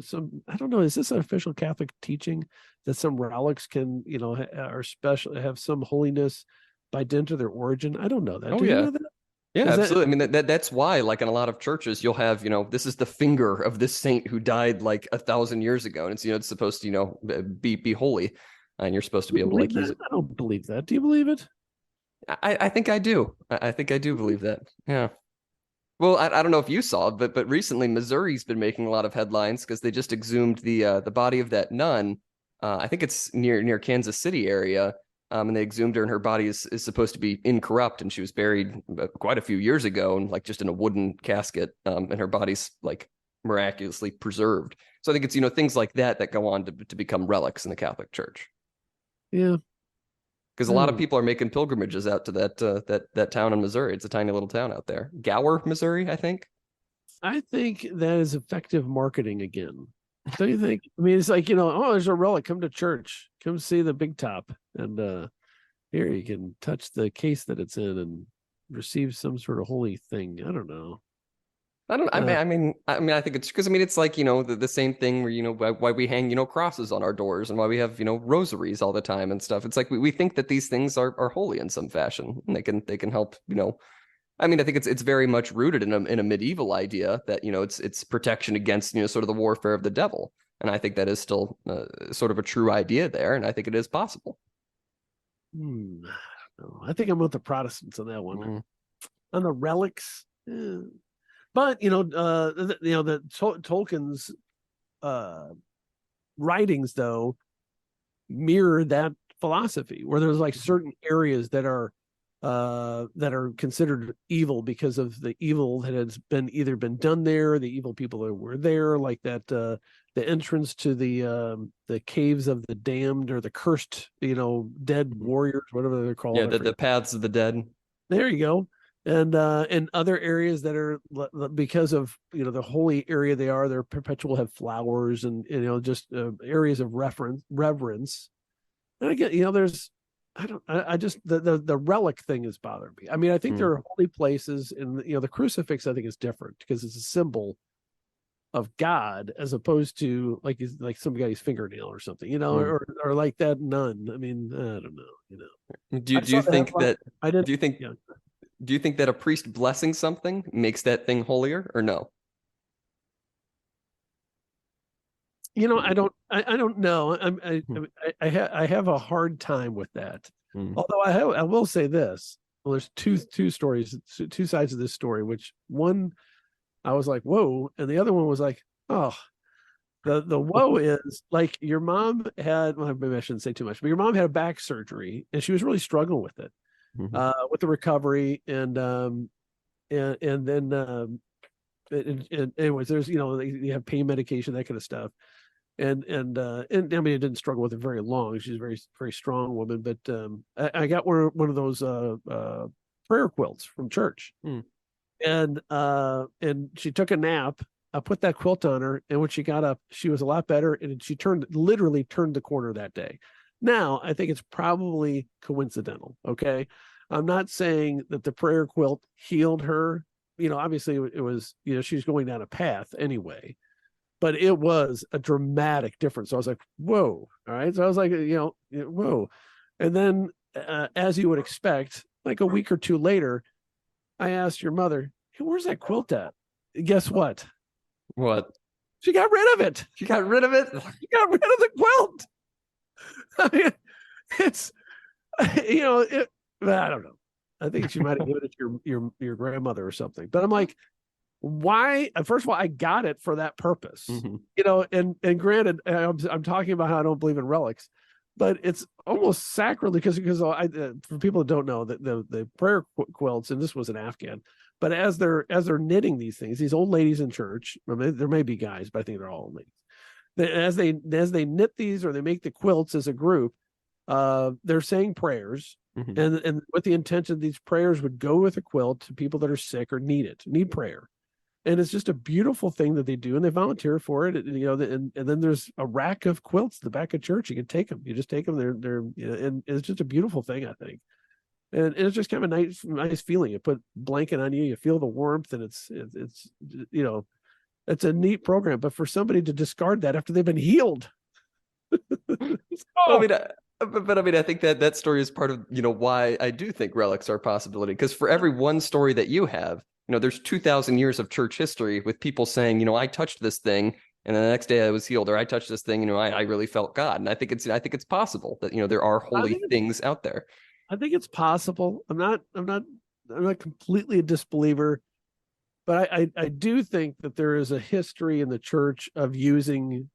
Some, I don't know, is this an official Catholic teaching that some relics can are special, have some holiness by dint of their origin? I don't know that. Do you know that? Yeah, absolutely. I mean, that's why, like in a lot of churches, you'll have, this is the finger of this saint who died like 1,000 years ago, and it's it's supposed to be holy, and you're supposed to be able to like use it. I don't believe that. Do you believe it? I think I do. I think I do believe that. Yeah. Well, I don't know if you saw it, but recently Missouri's been making a lot of headlines because they just exhumed the body of that nun. I think it's near Kansas City area, and they exhumed her, and her body is supposed to be incorrupt, and she was buried quite a few years ago, and like just in a wooden casket, and her body's like miraculously preserved. So I think it's things like that go on to become relics in the Catholic Church. Yeah. Because a lot of people are making pilgrimages out to that town in Missouri. It's a tiny little town out there. Gower, Missouri, I think. I think that is effective marketing again. Don't you think? I mean, it's like, there's a relic. Come to church. Come see the big top. And here you can touch the case that it's in and receive some sort of holy thing. I don't know. I think it's because it's like the same thing where why we hang crosses on our doors and why we have rosaries all the time and stuff. It's like we think that these things are holy in some fashion, and they can help. I think it's very much rooted in a medieval idea that it's protection against sort of the warfare of the devil, and I think that is still sort of a true idea there, and I think it is possible. I think I'm with the Protestants on that one. On the relics. But Tolkien's writings though mirror that philosophy, where there's like certain areas that are considered evil because of the evil that has been either been done there, the evil people that were there, like that the entrance to the caves of the damned, or the cursed, dead warriors, whatever they're called. Yeah, the paths of the dead. There you go. And other areas that are, because of the holy area they're perpetual, have flowers, and just areas of reverence. And again, there's I just the relic thing is bothering me. I mean, I think there are holy places, and the crucifix I think is different because it's a symbol of God, as opposed to like some guy's fingernail or something, or like that nun. I mean, I don't know. Do you think that I did? Do you think? Yeah. Do you think that a priest blessing something makes that thing holier, or no? I don't know. I have a hard time with that. Although I will say this. Well, there's two stories, two sides of this story, which one I was like, whoa, and the other one was like, oh. The woe is like, your mom had, well, maybe I shouldn't say too much, but your mom had a back surgery and she was really struggling with it, with the recovery, and then anyways, there's you have pain medication, that kind of stuff, and I mean, it didn't struggle with it very long. She's a very, very strong woman, but I got one of those prayer quilts from church, and she took a nap. I put that quilt on her, and when she got up, she was a lot better, and she literally turned the corner that day. Now, I think it's probably coincidental, okay? I'm not saying that the prayer quilt healed her. Obviously it was, she's going down a path anyway, but it was a dramatic difference. So I was like, whoa, all right? So I was like, whoa. And then, as you would expect, like a week or two later, I asked your mother, hey, where's that quilt at? Guess what? What? She got rid of it. She got rid of it? She got rid of the quilt. I mean, it's, I don't know. I think she might have given it to your grandmother or something. But I'm like, why? First of all, I got it for that purpose. And granted, I'm talking about how I don't believe in relics, but it's almost sacrilege because for people that don't know, that the prayer quilts, and this was an Afghan, but as they're knitting these things, these old ladies in church, I mean, there may be guys, but I think they're all old ladies. As they knit these, or they make the quilts as a group, they're saying prayers, and with the intention these prayers would go with a quilt to people that are sick or need prayer. And it's just a beautiful thing that they do, and they volunteer for it. And then there's a rack of quilts at the back of church. You can take them. You just take them. They're and it's just a beautiful thing, I think. And it's just kind of a nice feeling. You put blanket on you, you feel the warmth, and it's it's a neat program. But for somebody to discard that after they've been healed, I mean, I think that story is part of why I do think relics are a possibility. Because for every one story that you have, there's 2,000 years of church history with people saying, I touched this thing, and then the next day I was healed, or I touched this thing, I really felt God. And I think it's possible that there are holy things out there. I think it's possible. I'm not completely a disbeliever, but I do think that there is a history in the church of using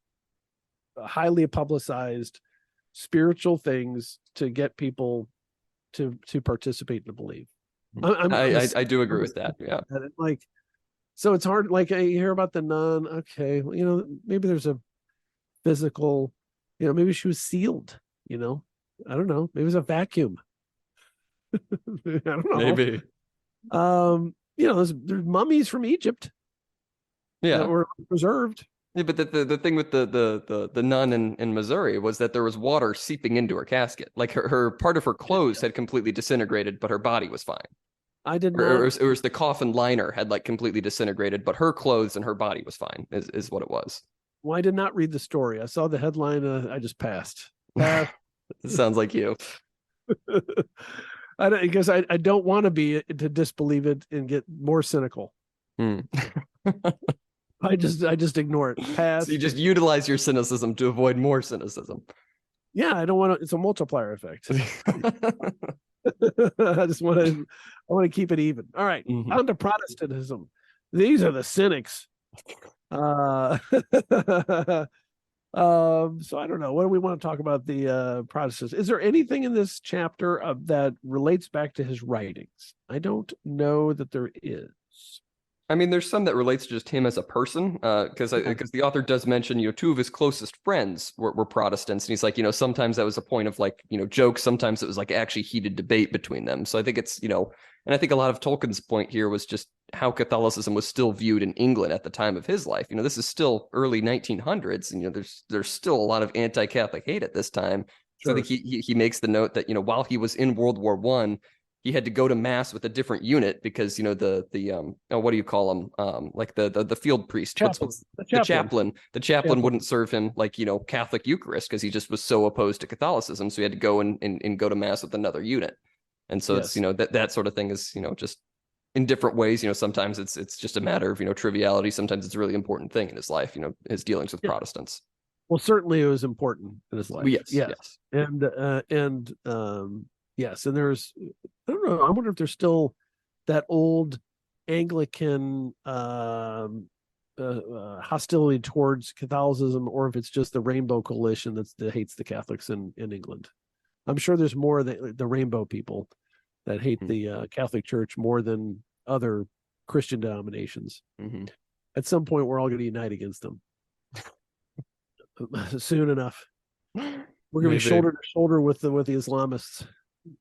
highly publicized spiritual things to get people to participate and to believe. I do agree with that. Yeah. Like, so it's hard. Like, I hear about the nun. Okay, well, maybe there's a physical. Maybe she was sealed. I don't know. Maybe it was a vacuum. I don't know. Maybe. There's mummies from Egypt. Yeah, that were preserved. Yeah, but the thing with the nun in Missouri was that there was water seeping into her casket. Like her part of her clothes had completely disintegrated, but her body was fine. I did not. Or it was the coffin liner had like completely disintegrated, but her clothes and her body was fine. Is what it was. Well, I did not read the story. I saw the headline. I just passed. It sounds like you. Because I don't want to disbelieve it and get more cynical. I just ignore it. Pass. So you just utilize your cynicism to avoid more cynicism. Yeah, I don't want to. It's a multiplier effect. I want to keep it even. All right, on to Protestantism. These are the cynics. Uh, so I don't know. What do we want to talk about the Protestants? Is there anything in this chapter that relates back to his writings? I don't know that there is. I mean, there's some that relates to just him as a person, because the author does mention, two of his closest friends were Protestants, and he's like, sometimes that was a point of like, jokes, sometimes it was like actually heated debate between them. So I think it's, and I think a lot of Tolkien's point here was just how Catholicism was still viewed in England at the time of his life. This is still early 1900s, and there's still a lot of anti-Catholic hate at this time. So I think he makes the note that while he was in World War I, he had to go to mass with a different unit because the what do you call them, like the field priest, the chaplain wouldn't serve him like Catholic Eucharist because he just was so opposed to Catholicism, so he had to go and go to mass with another unit. And so it's that sort of thing is just in different ways. Sometimes it's just a matter of triviality, sometimes it's a really important thing in his life, his dealings with Protestants. Well, certainly it was important in his life. Yes. And yes, and there's, I don't know, I wonder if there's still that old Anglican hostility towards Catholicism, or if it's just the Rainbow Coalition that hates the Catholics in England. I'm sure there's more the Rainbow people that hate the Catholic Church more than other Christian denominations. At some point, we're all going to unite against them. Soon enough. We're going to be shoulder to shoulder with the Islamists.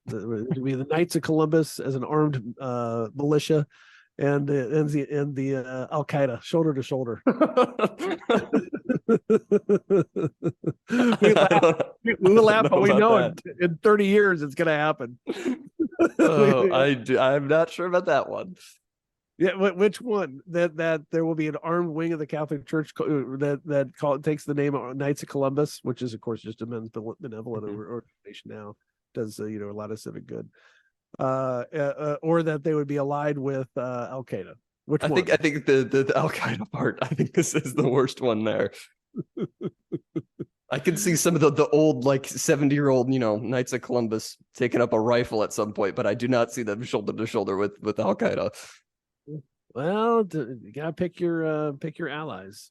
Be the Knights of Columbus as an armed militia, and the Al Qaeda shoulder to shoulder. we laugh, but we know in 30 years it's going to happen. I'm not sure about that one. Yeah, which one? That there will be an armed wing of the Catholic Church that takes the name of Knights of Columbus, which is of course just a men's benevolent organization now. Does a lot of civic good, or that they would be allied with Al Qaeda. I think the Al Qaeda part. I think this is the worst one there. I can see some of the old 70-year-old Knights of Columbus taking up a rifle at some point, but I do not see them shoulder to shoulder with Al Qaeda. Well, you gotta pick your allies.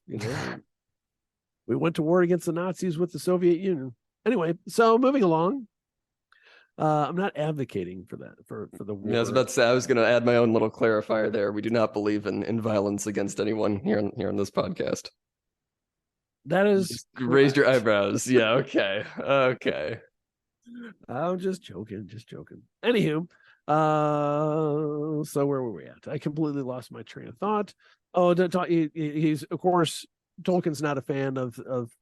We went to war against the Nazis with the Soviet Union. Anyway, so moving along. I'm not advocating for that for the war. Yeah, I was about to say, I was going to add my own little clarifier there. We do not believe in violence against anyone here on this podcast. That is raised your eyebrows. Yeah, okay. I'm just joking. Anywho, so where were we at? I completely lost my train of thought. Oh, he's of course Tolkien's not a fan of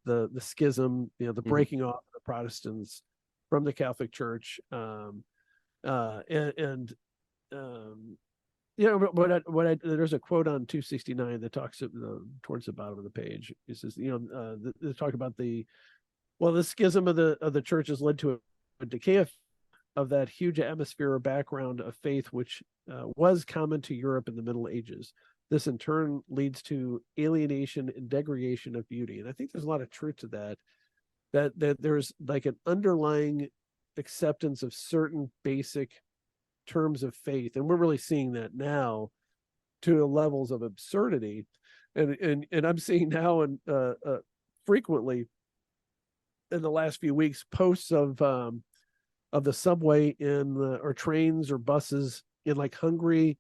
the schism, the breaking off of the Protestants from the Catholic Church, there's a quote on 269 that talks towards the bottom of the page. It says, they talk about the schism of the church has led to a decay of that huge atmosphere or background of faith which was common to Europe in the Middle Ages. This in turn leads to alienation and degradation of beauty, and I think there's a lot of truth to that. That there's like an underlying acceptance of certain basic terms of faith, and we're really seeing that now to levels of absurdity, and I'm seeing now and frequently in the last few weeks posts of the subway or trains or buses in like Hungary.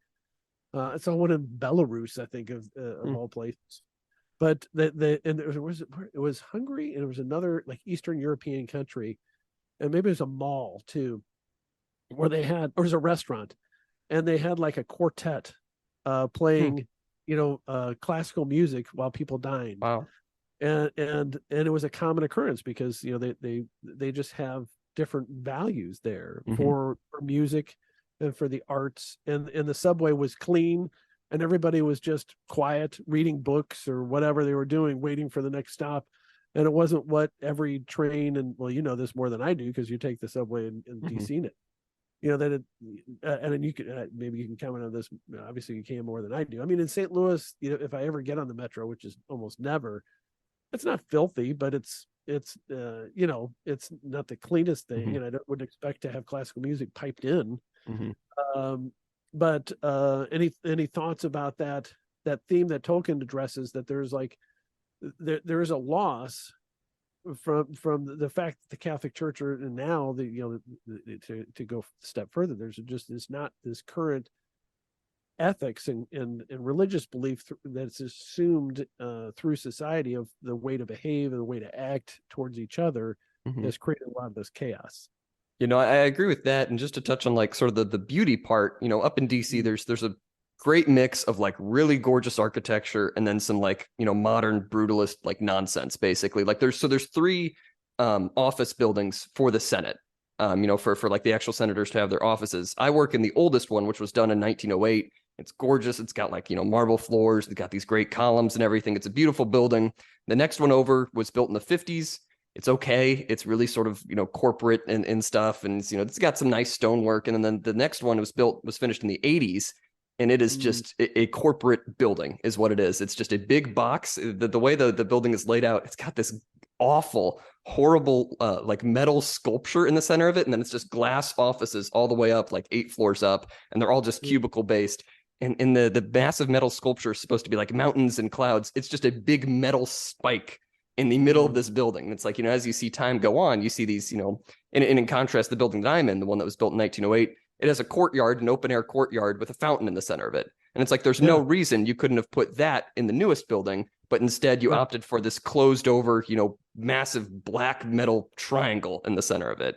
It's on one in Belarus, I think, of all places. But it was Hungary, and it was another like Eastern European country, and maybe it was a mall too, where or it was a restaurant, and they had like a quartet playing, classical music while people dined. Wow. And it was a common occurrence because they just have different values there for music and for the arts, and the subway was clean. And everybody was just quiet, reading books or whatever they were doing, waiting for the next stop. And it wasn't what every train, and well, you know this more than I do because you take the subway and DC it. And then you can maybe you can comment on this. Obviously, you can more than I do. I mean, in St. Louis, if I ever get on the metro, which is almost never, it's not filthy, but it's it's not the cleanest thing, and I wouldn't expect to have classical music piped in. But any thoughts about that that theme that Tolkien addresses, that there's like there is a loss from the fact that the Catholic Church, and now to go a step further, there's just not this current ethics and religious belief that's assumed through society of the way to behave and the way to act towards each other, has created a lot of this chaos. I agree with that. And just to touch on like sort of the beauty part, up in DC, there's a great mix of like really gorgeous architecture and then some like, modern brutalist like nonsense, basically. Like there's three office buildings for the Senate, for like the actual senators to have their offices. I work in the oldest one, which was done in 1908. It's gorgeous. It's got like, marble floors. It's got these great columns and everything. It's a beautiful building. The next one over was built in the 50s. It's okay. It's really sort of, corporate and stuff. And, it's got some nice stonework. And then the next one was finished in the 80s. And it is just a corporate building is what it is. It's just a big box. The way the building is laid out, it's got this awful, horrible, like metal sculpture in the center of it. And then it's just glass offices all the way up, like 8 floors up. And they're all just cubicle based. And in the massive metal sculpture is supposed to be like mountains and clouds. It's just a big metal spike in the middle of this building. And it's like, as you see time go on, you see these, and in contrast, the building that I'm in, the one that was built in 1908, it has a courtyard, an open air courtyard with a fountain in the center of it. And it's like, there's no reason you couldn't have put that in the newest building, but instead you opted for this closed over, massive black metal triangle in the center of it.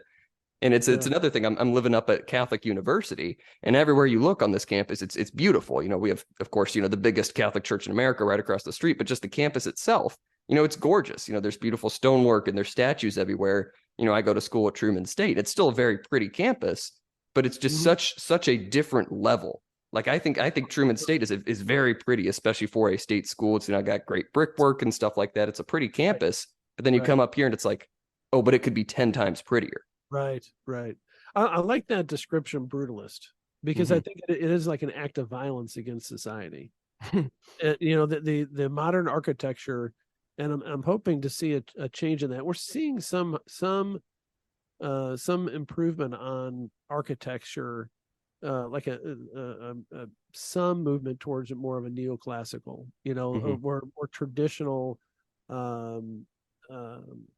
And it's another thing. I'm living up at Catholic University, and everywhere you look on this campus, it's beautiful. We have, of course, the biggest Catholic church in America right across the street, but just the campus itself, it's gorgeous. There's beautiful stonework and there's statues everywhere. I go to school at Truman State. It's still a very pretty campus, but it's just such a different level. Like I think Truman State is very pretty, especially for a state school. It's got great brickwork and stuff like that. It's a pretty campus, but then you come up here and it's like, oh, but it could be 10 times prettier. Right. I like that description, brutalist, because I think it is like an act of violence against society. The modern architecture, and I'm hoping to see a change in that. We're seeing some improvement on architecture, like some movement towards more of a neoclassical, more traditional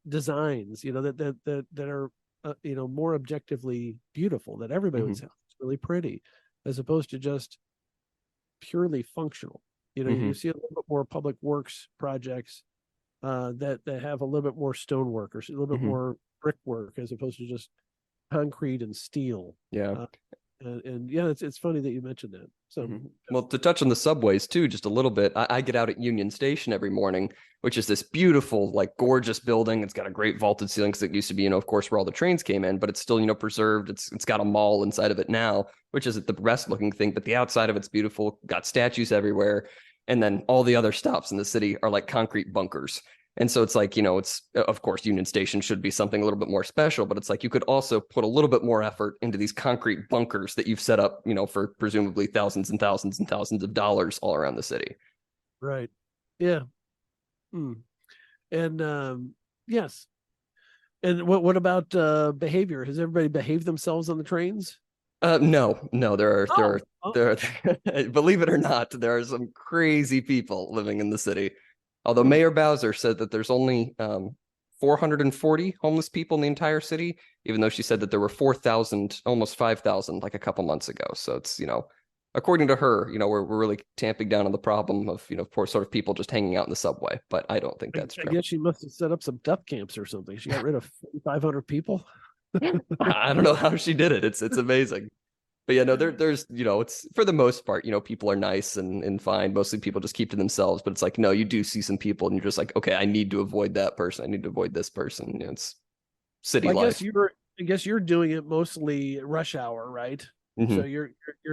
designs, that are more objectively beautiful, that everybody would say it's really pretty, as opposed to just purely functional. You see a little bit more public works projects that have a little bit more stonework or a little bit more brickwork, as opposed to just concrete and steel. It's funny that you mentioned that. So well, to touch on the subways too, just a little bit, I get out at Union Station every morning, which is this beautiful, like gorgeous building. It's got a great vaulted ceiling, because it used to be, of course, where all the trains came in, but it's still, preserved. It's got a mall inside of it now, which is the best looking thing, but the outside of it's beautiful, got statues everywhere. And then all the other stops in the city are like concrete bunkers. And so it's like, it's, of course, Union Station should be something a little bit more special, but it's like you could also put a little bit more effort into these concrete bunkers that you've set up, for presumably thousands and thousands and thousands of dollars all around the city. Right. Yeah. And yes. And what about behavior? Has everybody behaved themselves on the trains? No, there are, believe it or not, there are some crazy people living in the city. Although Mayor Bowser said that there's only 440 homeless people in the entire city, even though she said that there were 4,000, almost 5,000, like a couple months ago. So it's, according to her, we're really tamping down on the problem of, poor sort of people just hanging out in the subway. But I don't think that's true. I guess she must have set up some death camps or something. She got rid of 500 people. I don't know how she did it. It's amazing. But yeah, no, there's, it's for the most part, people are nice and fine. Mostly people just keep to themselves. But it's like, no, you do see some people and you're just like, okay, I need to avoid that person. I need to avoid this person. It's city life. I guess you're doing it mostly rush hour, right? So you're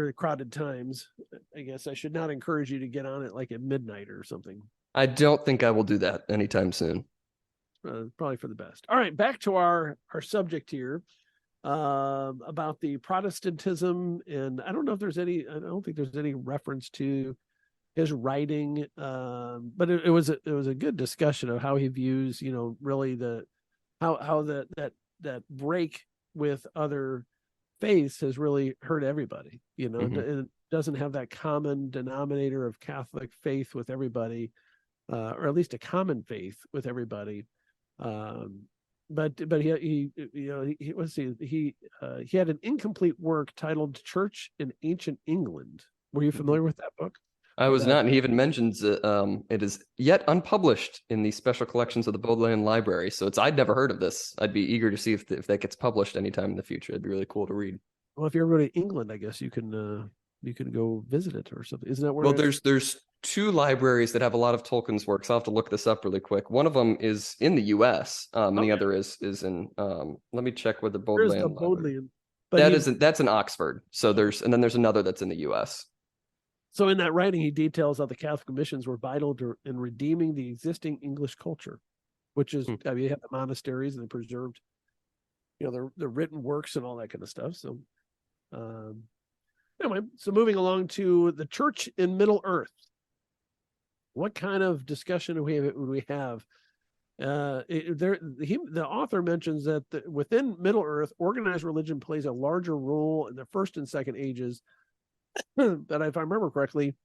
at crowded times. I guess I should not encourage you to get on it like at midnight or something. I don't think I will do that anytime soon. Probably for the best. All right, back to our subject here. About the Protestantism, and I don't think there's any reference to his writing, but it was a good discussion of how he views, really how that break with other faiths has really hurt everybody, and doesn't have that common denominator of Catholic faith with everybody, or at least a common faith with everybody. But he had an incomplete work titled Church in Ancient England. Were you familiar with that book? I was not, and he even mentions it is yet unpublished in the special collections of the Bodleian Library. So I'd never heard of this. I'd be eager to see if that gets published anytime in the future. It'd be really cool to read. Well, if you ever go to England, I guess you can go visit it or something. Isn't that where? Well, there's two libraries that have a lot of Tolkien's works. I'll have to look this up really quick. One of them is in the U.S. And the other is in. Let me check with the Bodleian Library. Bodleian, but that's in Oxford. So there's another that's in the U.S. So in that writing, he details how the Catholic missions were vital in redeeming the existing English culture, which is, I mean, you have the monasteries and the preserved, the written works and all that kind of stuff. So, anyway, so moving along to the church in Middle Earth. What kind of discussion would we have? The author mentions that within Middle Earth, organized religion plays a larger role in the first and second ages. But if I remember correctly,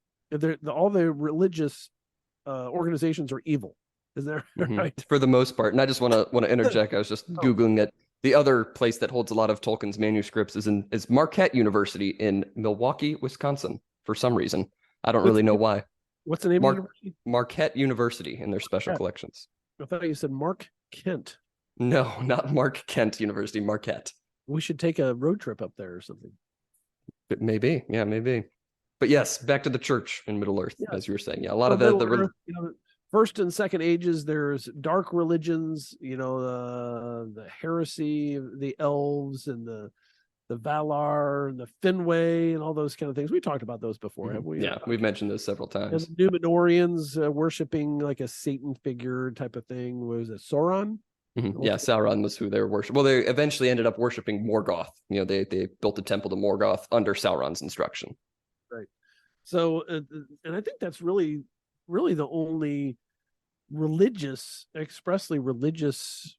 all the religious organizations are evil. Is that right? For the most part. And I just want to interject. I was just Googling it. The other place that holds a lot of Tolkien's manuscripts is Marquette University in Milwaukee, Wisconsin, for some reason. I don't really know why. What's the name of the university? Marquette University in their special collections. I thought you said Mark Kent. No, not Mark Kent University, Marquette. We should take a road trip up there or something. Maybe. Yeah, maybe. But yes, back to the church in Middle Earth, as you were saying. Yeah, a lot of the first and second ages, there's dark religions, the heresy, the elves and the Valar and the Finway and all those kind of things. We talked about those before, have we? Yeah, we've mentioned those several times. And the Numenorians worshiping like a Satan figure type of thing. What was it, Sauron? Yeah, Sauron was who they were worshiping. Well, they eventually ended up worshiping Morgoth. They built a temple to Morgoth under Sauron's instruction. Right. So, and I think that's really the only expressly religious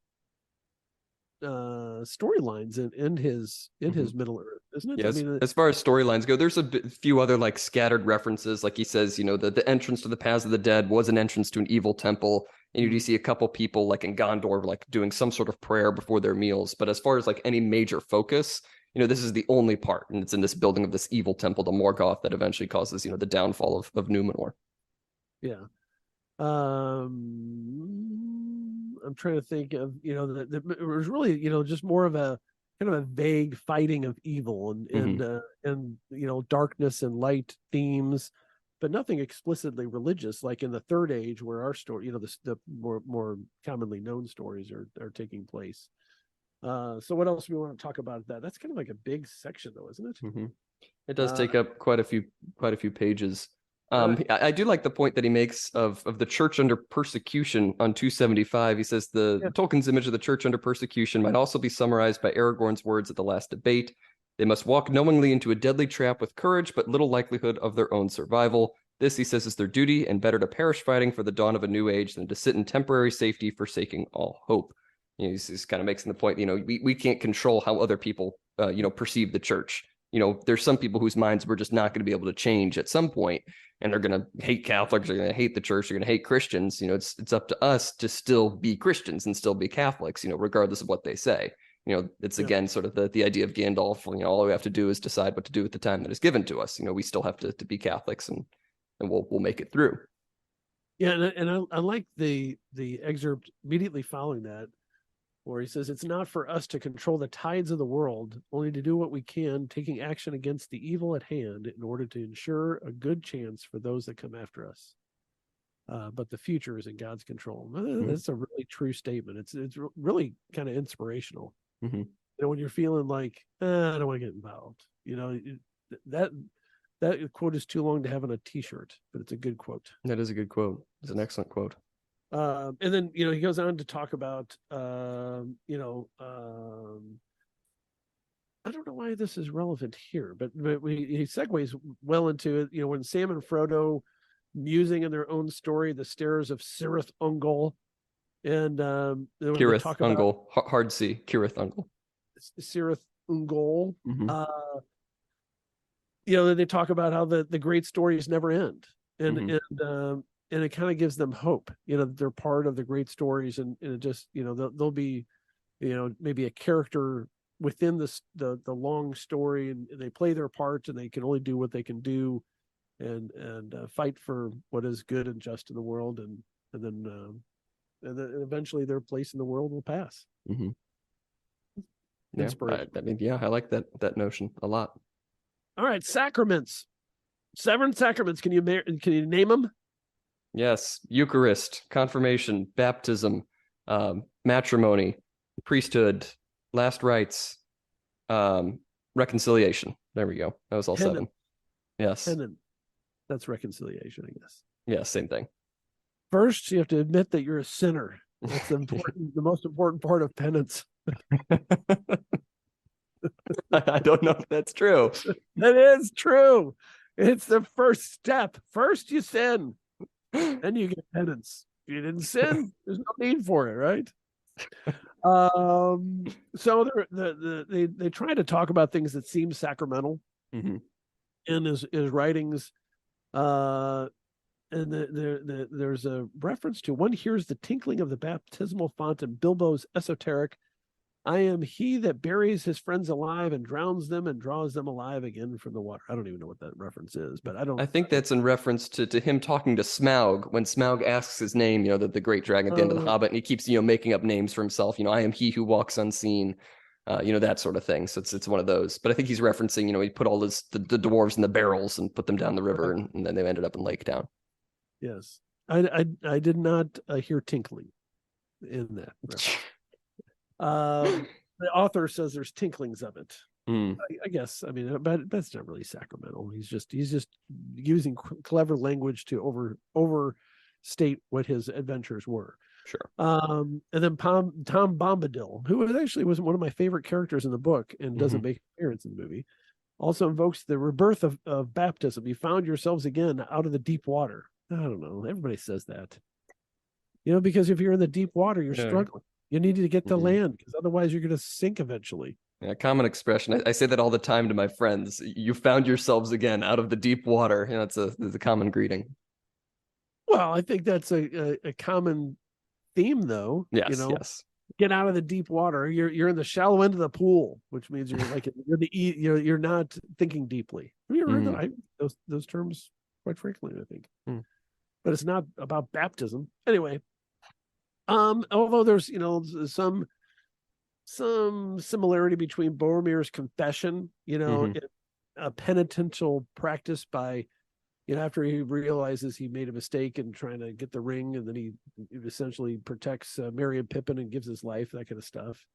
storylines in his Middle Earth, isn't it? Yes. I mean, as far as storylines go, there's a few other like scattered references. Like he says, the entrance to the Paths of the Dead was an entrance to an evil temple. And you do see a couple people like in Gondor, like doing some sort of prayer before their meals. But as far as like any major focus, this is the only part, and it's in this building of this evil temple to Morgoth that eventually causes, the downfall of Numenor. Yeah. I'm trying to think of, it was really, just more of a kind of a vague fighting of evil and darkness and light themes, but nothing explicitly religious, like in the Third Age, where our story, the more commonly known stories are taking place. So what else do we want to talk about? That's kind of like a big section, though, isn't it? It does take up quite a few pages. I do like the point that he makes of the church under persecution on 275. He says Tolkien's image of the church under persecution might also be summarized by Aragorn's words at the last debate. They must walk knowingly into a deadly trap with courage, but little likelihood of their own survival. This, he says, is their duty, and better to perish fighting for the dawn of a new age than to sit in temporary safety, forsaking all hope. He's kind of making the point, we can't control how other people, perceive the church. There's some people whose minds we're just not going to be able to change at some point, and they're going to hate Catholics, they're going to hate the church, they're going to hate Christians. It's up to us to still be Christians and still be Catholics, regardless of what they say. It's again sort of the idea of Gandalf. All we have to do is decide what to do with the time that is given to us. We still have to be Catholics, and we'll make it through. Yeah, and I like the excerpt immediately following that, where he says, it's not for us to control the tides of the world, only to do what we can, taking action against the evil at hand in order to ensure a good chance for those that come after us. But the future is in God's control. That's a really true statement. It's really kind of inspirational. When you're feeling like, I don't want to get involved, that quote is too long to have on a t-shirt, but it's a good quote. That is a good quote. It's an excellent quote. And then, he goes on to talk about, I don't know why this is relevant here, but he segues well into it, when Sam and Frodo musing in their own story, the stairs of Cirith Ungol, and Cirith Ungol, hard C, Cirith Ungol. Cirith Ungol. they talk about how the great stories never end, and and it kind of gives them hope. That they're part of the great stories, and it just they'll be maybe a character within the long story, and they play their part, and they can only do what they can do, and fight for what is good and just in the world, and then eventually their place in the world will pass. Yeah, I like that notion a lot. All right, sacraments. 7 sacraments. Can you name them? Yes, Eucharist, confirmation, baptism, matrimony, priesthood, last rites, reconciliation. There we go. That was all 7. Yes. Penance. That's reconciliation, I guess. Yeah, same thing. First, you have to admit that you're a sinner. That's the most important part of penance. I don't know if that's true. That is true. It's the first step. First, you sin, then you get penance. If you didn't sin, there's no need for it, right? So they try to talk about things that seem sacramental in his writings, and there's a reference to one hears the tinkling of the baptismal font in Bilbo's esoteric I am he that buries his friends alive and drowns them and draws them alive again from the water. I don't even know what that reference is, but I think that's in reference to him talking to Smaug when Smaug asks his name, the great dragon at the end of the Hobbit, and he keeps, making up names for himself. I am he who walks unseen, that sort of thing. So it's one of those. But I think he's referencing, he put all the dwarves in the barrels and put them down the river, and then they ended up in Lake Town. Yes. I did not hear tinkling in that reference. The author says there's tinklings of it. I guess. I mean, but that's not really sacramental. He's just using clever language to overstate what his adventures were. Sure. And then Tom Bombadil, who was one of my favorite characters in the book and doesn't make an appearance in the movie, also invokes the rebirth of baptism. You found yourselves again out of the deep water. I don't know. Everybody says that. Because if you're in the deep water, you're struggling. You need to get to land, because otherwise you're going to sink eventually. Yeah, common expression. I say that all the time to my friends. You found yourselves again out of the deep water. It's a common greeting. Well, I think that's a common theme, though. Yes, yes. Get out of the deep water. You're in the shallow end of the pool, which means you're not thinking deeply. Have you ever heard those terms quite frequently, I think. But it's not about baptism. Anyway. Although there's some similarity between Boromir's confession, a penitential practice by, after he realizes he made a mistake in trying to get the ring, and then he essentially protects Merry and Pippin and gives his life, that kind of stuff.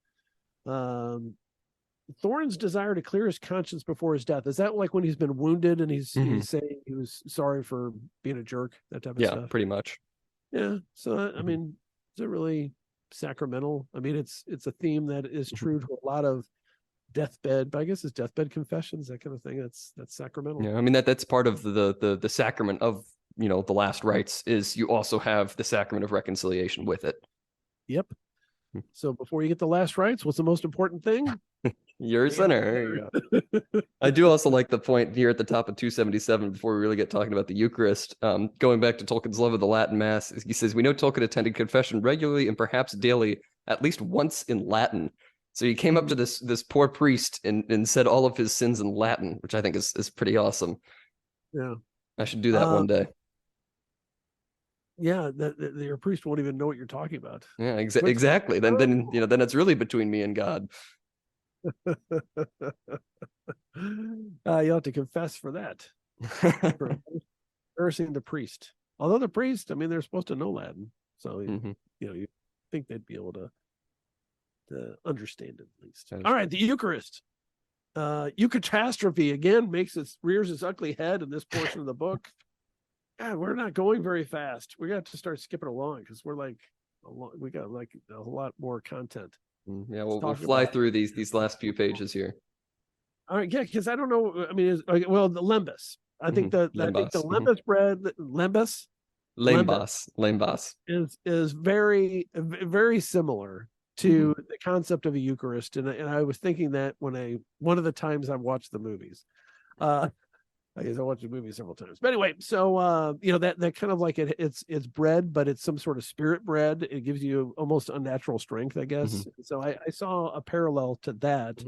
Thorin's desire to clear his conscience before his death, is that like when he's been wounded and he's saying he was sorry for being a jerk, that type of stuff? Yeah, pretty much. Yeah. So I mean, is it really sacramental? I mean, it's a theme that is true to a lot of deathbed, but I guess it's deathbed confessions, that kind of thing. That's sacramental. Yeah, I mean that's part of the sacrament of the last rites is you also have the sacrament of reconciliation with it. Yep. So before you get the last rites, what's the most important thing? You're a sinner. There you go. I do also like the point here at the top of 277 before we really get talking about the Eucharist. Going back to Tolkien's love of the Latin Mass, he says, we know Tolkien attended confession regularly and perhaps daily, at least once in Latin. So he came up to this poor priest and said all of his sins in Latin, which I think is pretty awesome. Yeah. I should do that one day. Yeah, your priest won't even know what you're talking about. Yeah, exactly. Then it's really between me and God. You'll have to confess for that. For embarrassing the priest. Although the priest, I mean, they're supposed to know Latin, so you think they'd be able to understand it at least. All right, the Eucharist. Eucatastrophe again rears its ugly head in this portion of the book. God, we're not going very fast. We got to start skipping along because we got like a lot more content. Yeah, we'll fly through these last few pages here. All right, yeah, because I don't know. I mean, the Lembas. I think the Lembas bread, Lembas is very, very similar to the concept of a Eucharist, and I was thinking that one of the times I watched the movies. I guess I watched the movie several times. But anyway, so you know, that kind of like it's bread, but it's some sort of spirit bread. It gives you almost unnatural strength, I guess. So I saw a parallel to that.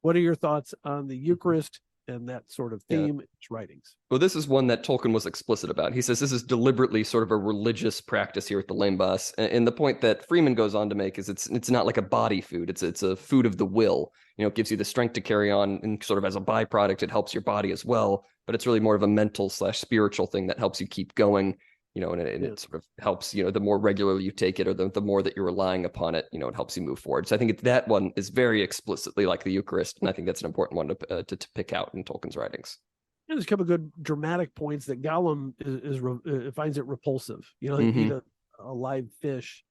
What are your thoughts on the Eucharist and that sort of Yeah. theme in his writings? Well, this is one that Tolkien was explicit about. He says this is deliberately sort of a religious practice here at the Lame Bus. And the point that Freeman goes on to make is it's not like a body food. It's a food of the will. You know, it gives you the strength to carry on, and sort of as a byproduct, it helps your body as well. But it's really more of a mental / spiritual thing that helps you keep going. You know, and it sort of helps, you know, the more regularly you take it, or the more that you're relying upon it, you know, it helps you move forward. So I think that one is very explicitly like the Eucharist. And I think that's an important one to pick out in Tolkien's writings. And there's a couple of good dramatic points that Gollum finds it repulsive. You know, Mm-hmm. eat a live fish,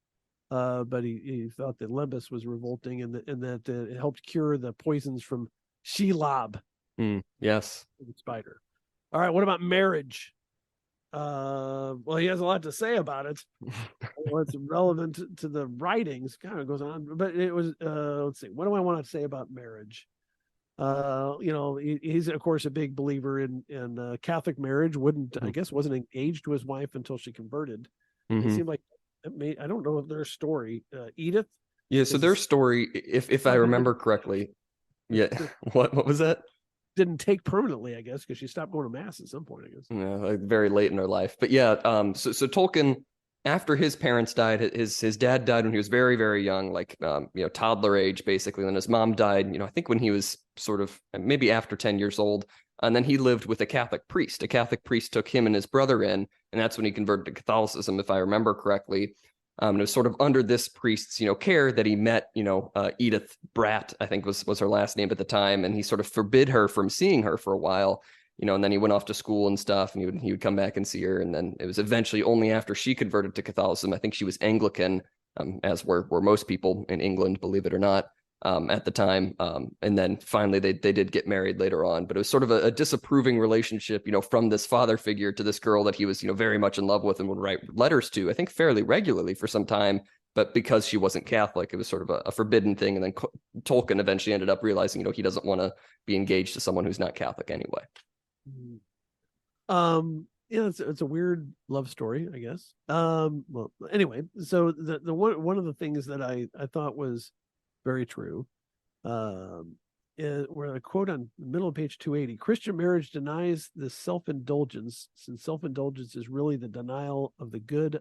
but he thought that Lembas was revolting, and that it helped cure the poisons from Shelob, Yes. the spider. All right, what about marriage? Well, he has a lot to say about it. Well, it's relevant to the writings. Kind of goes on, but it was. Let's see. What do I want to say about marriage? You know, he's of course a big believer in Catholic marriage. I guess wasn't engaged to his wife until she converted. It seemed like I don't know if their story. Edith. Yeah. So their story, if I remember correctly, yeah. What was that? Didn't take permanently, I guess, because she stopped going to mass at some point, I guess. Yeah, like very late in her life. But yeah, so Tolkien, after his parents died, his dad died when he was very, very young, like you know, toddler age, basically. And his mom died, you know, I think when he was sort of maybe after 10 years old. And then he lived with a Catholic priest. A Catholic priest took him and his brother in, and that's when he converted to Catholicism, if I remember correctly. And it was sort of under this priest's, you know, care that he met, you know, Edith Bratt, I think was her last name at the time, and he sort of forbid her from seeing her for a while, you know, and then he went off to school and stuff, and he would come back and see her, and then it was eventually only after she converted to Catholicism. I think she was Anglican, as were most people in England, believe it or not, at the time, and then finally they did get married later on. But it was sort of a disapproving relationship, you know, from this father figure to this girl that he was, you know, very much in love with and would write letters to, I think fairly regularly for some time. But because she wasn't Catholic, it was sort of a forbidden thing. And then Tolkien eventually ended up realizing, you know, he doesn't want to be engaged to someone who's not Catholic anyway. Yeah, it's a weird love story, I guess. Well, anyway, so the one of the things that I thought was very true, where a quote on the middle of page 280: Christian marriage denies the self-indulgence, since self-indulgence is really the denial of the good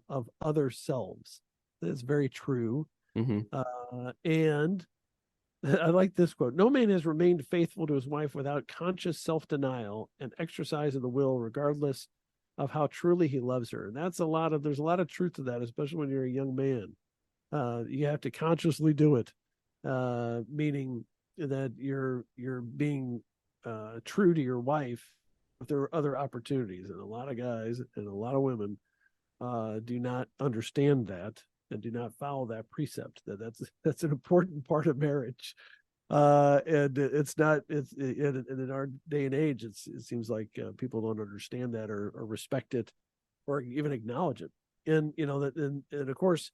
of other selves. That's very true. And I like this quote: no man has remained faithful to his wife without conscious self-denial and exercise of the will, regardless of how truly he loves her. And there's a lot of truth to that, especially when you're a young man. You have to consciously do it, meaning that you're being true to your wife. If there are other opportunities, and a lot of guys and a lot of women do not understand that and do not follow that precept. That's an important part of marriage, and in our day and age, it seems like people don't understand that or respect it or even acknowledge it. And you know that, and of course,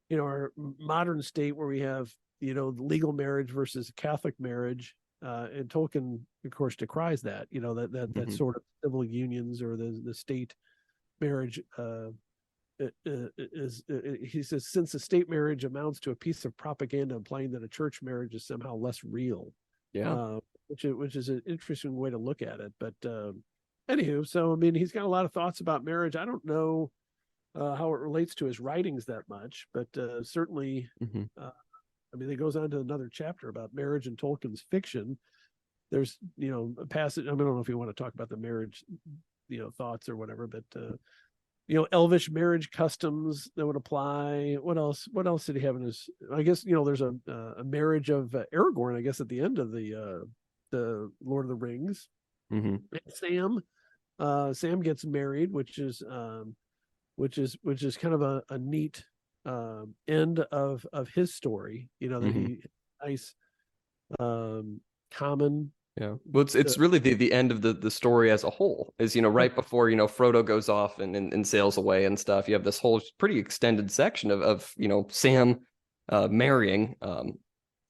you know, our modern state where we have, you know, legal marriage versus Catholic marriage, and Tolkien, of course, decries that, you know, that sort of civil unions or the state marriage. He says, since a state marriage amounts to a piece of propaganda implying that a church marriage is somehow less real. Which is an interesting way to look at it. But anywho, so I mean, he's got a lot of thoughts about marriage. I don't know how it relates to his writings that much, but certainly, I mean, it goes on to another chapter about marriage and Tolkien's fiction. There's, you know, a passage. I don't know if you want to talk about the marriage, you know, thoughts or whatever, but you know, elvish marriage customs that would apply. What else? What else did he have in his? I guess, you know, there's a marriage of Aragorn, I guess, at the end of the Lord of the Rings. And Sam gets married, which is kind of a neat end of his story. You know, that he nice common. Yeah. Well, it's really the end of the story as a whole is, you know, right before, you know, Frodo goes off and sails away and stuff. You have this whole pretty extended section of you know, Sam marrying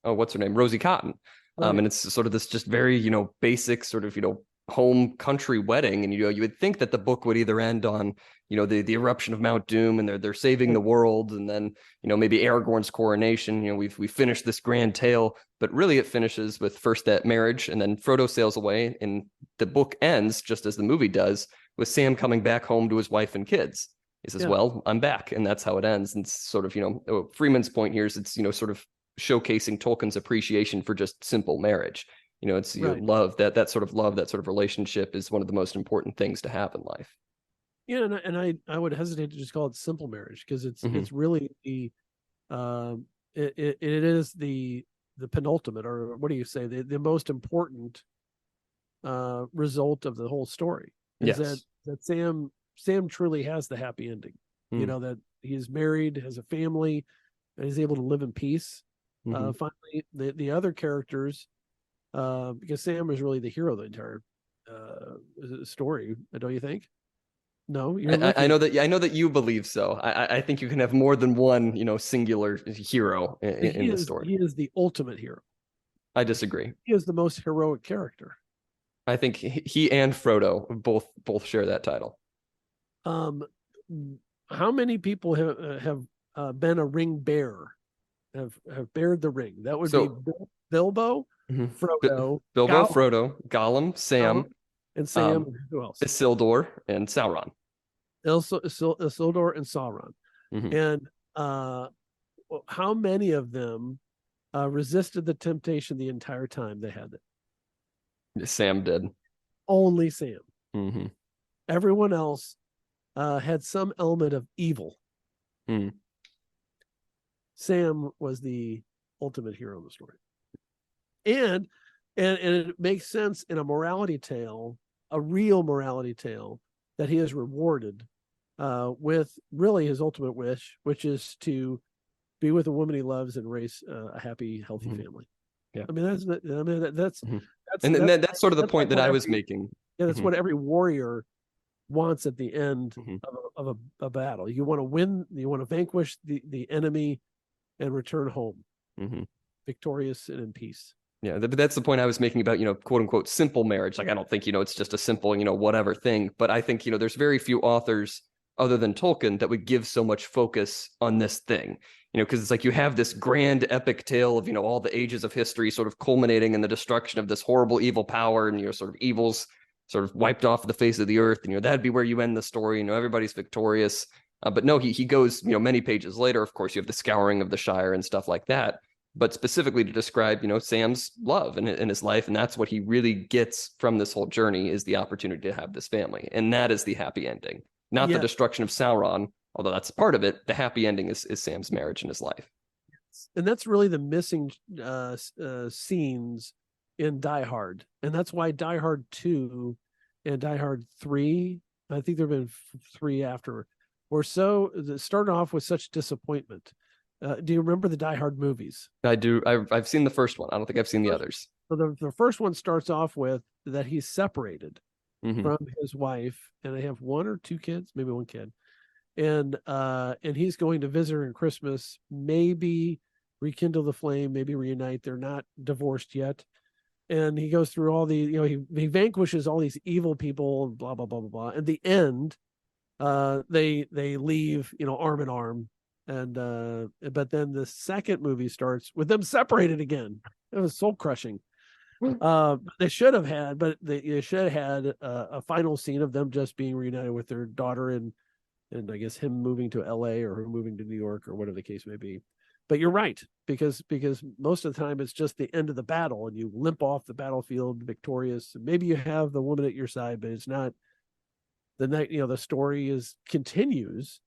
what's her name? Rosie Cotton. And it's sort of this just very, you know, basic sort of, you know, home country wedding, and you would think that the book would either end on the eruption of Mount Doom, and they're saving the world, and then maybe Aragorn's coronation. We've finished this grand tale, but really it finishes with first that marriage, and then Frodo sails away, and the book ends just as the movie does, with Sam coming back home to his wife and kids. He says, "Well, I'm back," and that's how it ends. And sort of Freeman's point here is it's sort of showcasing Tolkien's appreciation for just simple marriage. It's love, that sort of love, that sort of relationship is one of the most important things to have in life. Yeah, and I would hesitate to just call it simple marriage, because it's really the it is the penultimate, or what do you say, the most important result of the whole story is that Sam truly has the happy ending. That he's married, has a family, and he's able to live in peace. Finally, the other characters, because Sam is really the hero of the entire story, don't you think? No, I know that you believe so. I think you can have more than one, singular hero in the story. He is the ultimate hero. I disagree. He is the most heroic character. I think he and Frodo both share that title. How many people have been a ring bearer? Have bared the ring? That would be Bilbo, Frodo, Bilbo, Frodo, Gollum, Sam, and Sam. Who else? Isildur and Sauron. Isildur and Sauron. And how many of them resisted the temptation the entire time they had it? Sam did. Only Sam. Everyone else had some element of evil. Sam was the ultimate hero in the story. And it makes sense in a morality tale, a real morality tale, that he is rewarded with really his ultimate wish, which is to be with a woman he loves and raise a happy, healthy family. Yeah, I mean that's sort of the point that I was making. Yeah, that's what every warrior wants at the end of a battle. You want to win, you want to vanquish the enemy and return home victorious and in peace. Yeah, but that's the point I was making about, quote unquote, simple marriage. Like, I don't think, it's just a simple, whatever thing. But I think, there's very few authors other than Tolkien that would give so much focus on this thing, because it's like you have this grand epic tale of, all the ages of history sort of culminating in the destruction of this horrible evil power, and, sort of evils sort of wiped off the face of the earth. And, that'd be where you end the story. Everybody's victorious. But no, he goes, many pages later. Of course, you have the scouring of the Shire and stuff like that. But specifically to describe, Sam's love in his life. And that's what he really gets from this whole journey, is the opportunity to have this family. And that is the happy ending, not the destruction of Sauron, although that's part of it. The happy ending is Sam's marriage in his life. And that's really the missing scenes in Die Hard. And that's why Die Hard 2 and Die Hard 3, I think there have been 3 after, were started off with such disappointment. Do you remember the Die Hard movies? I do. I've seen the first one. I don't think I've seen the others. So the first one starts off with that he's separated from his wife, and they have 1 or 2 kids, maybe 1 kid, and he's going to visit her in Christmas, maybe rekindle the flame, maybe reunite. They're not divorced yet, and he goes through all the he vanquishes all these evil people, and blah blah blah blah blah. At the end, they leave arm in arm. And but then the second movie starts with them separated again. It was soul crushing. They should have had, but they should have had a final scene of them just being reunited with their daughter, and I guess him moving to LA or her moving to New York or whatever the case may be. But you're right, because most of the time it's just the end of the battle and you limp off the battlefield victorious. Maybe you have the woman at your side, but it's not the night. The story continues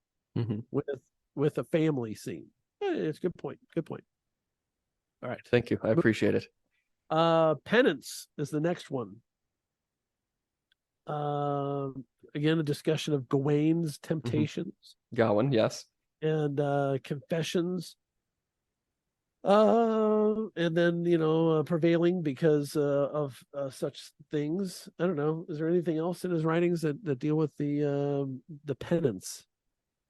with a family scene. It's a good point. Good point. All right. Thank you. I appreciate it. Penance is the next one. Again, a discussion of Gawain's temptations. Gawain, yes. And confessions. And then, prevailing because of such things. I don't know. Is there anything else in his writings that deal with the penance?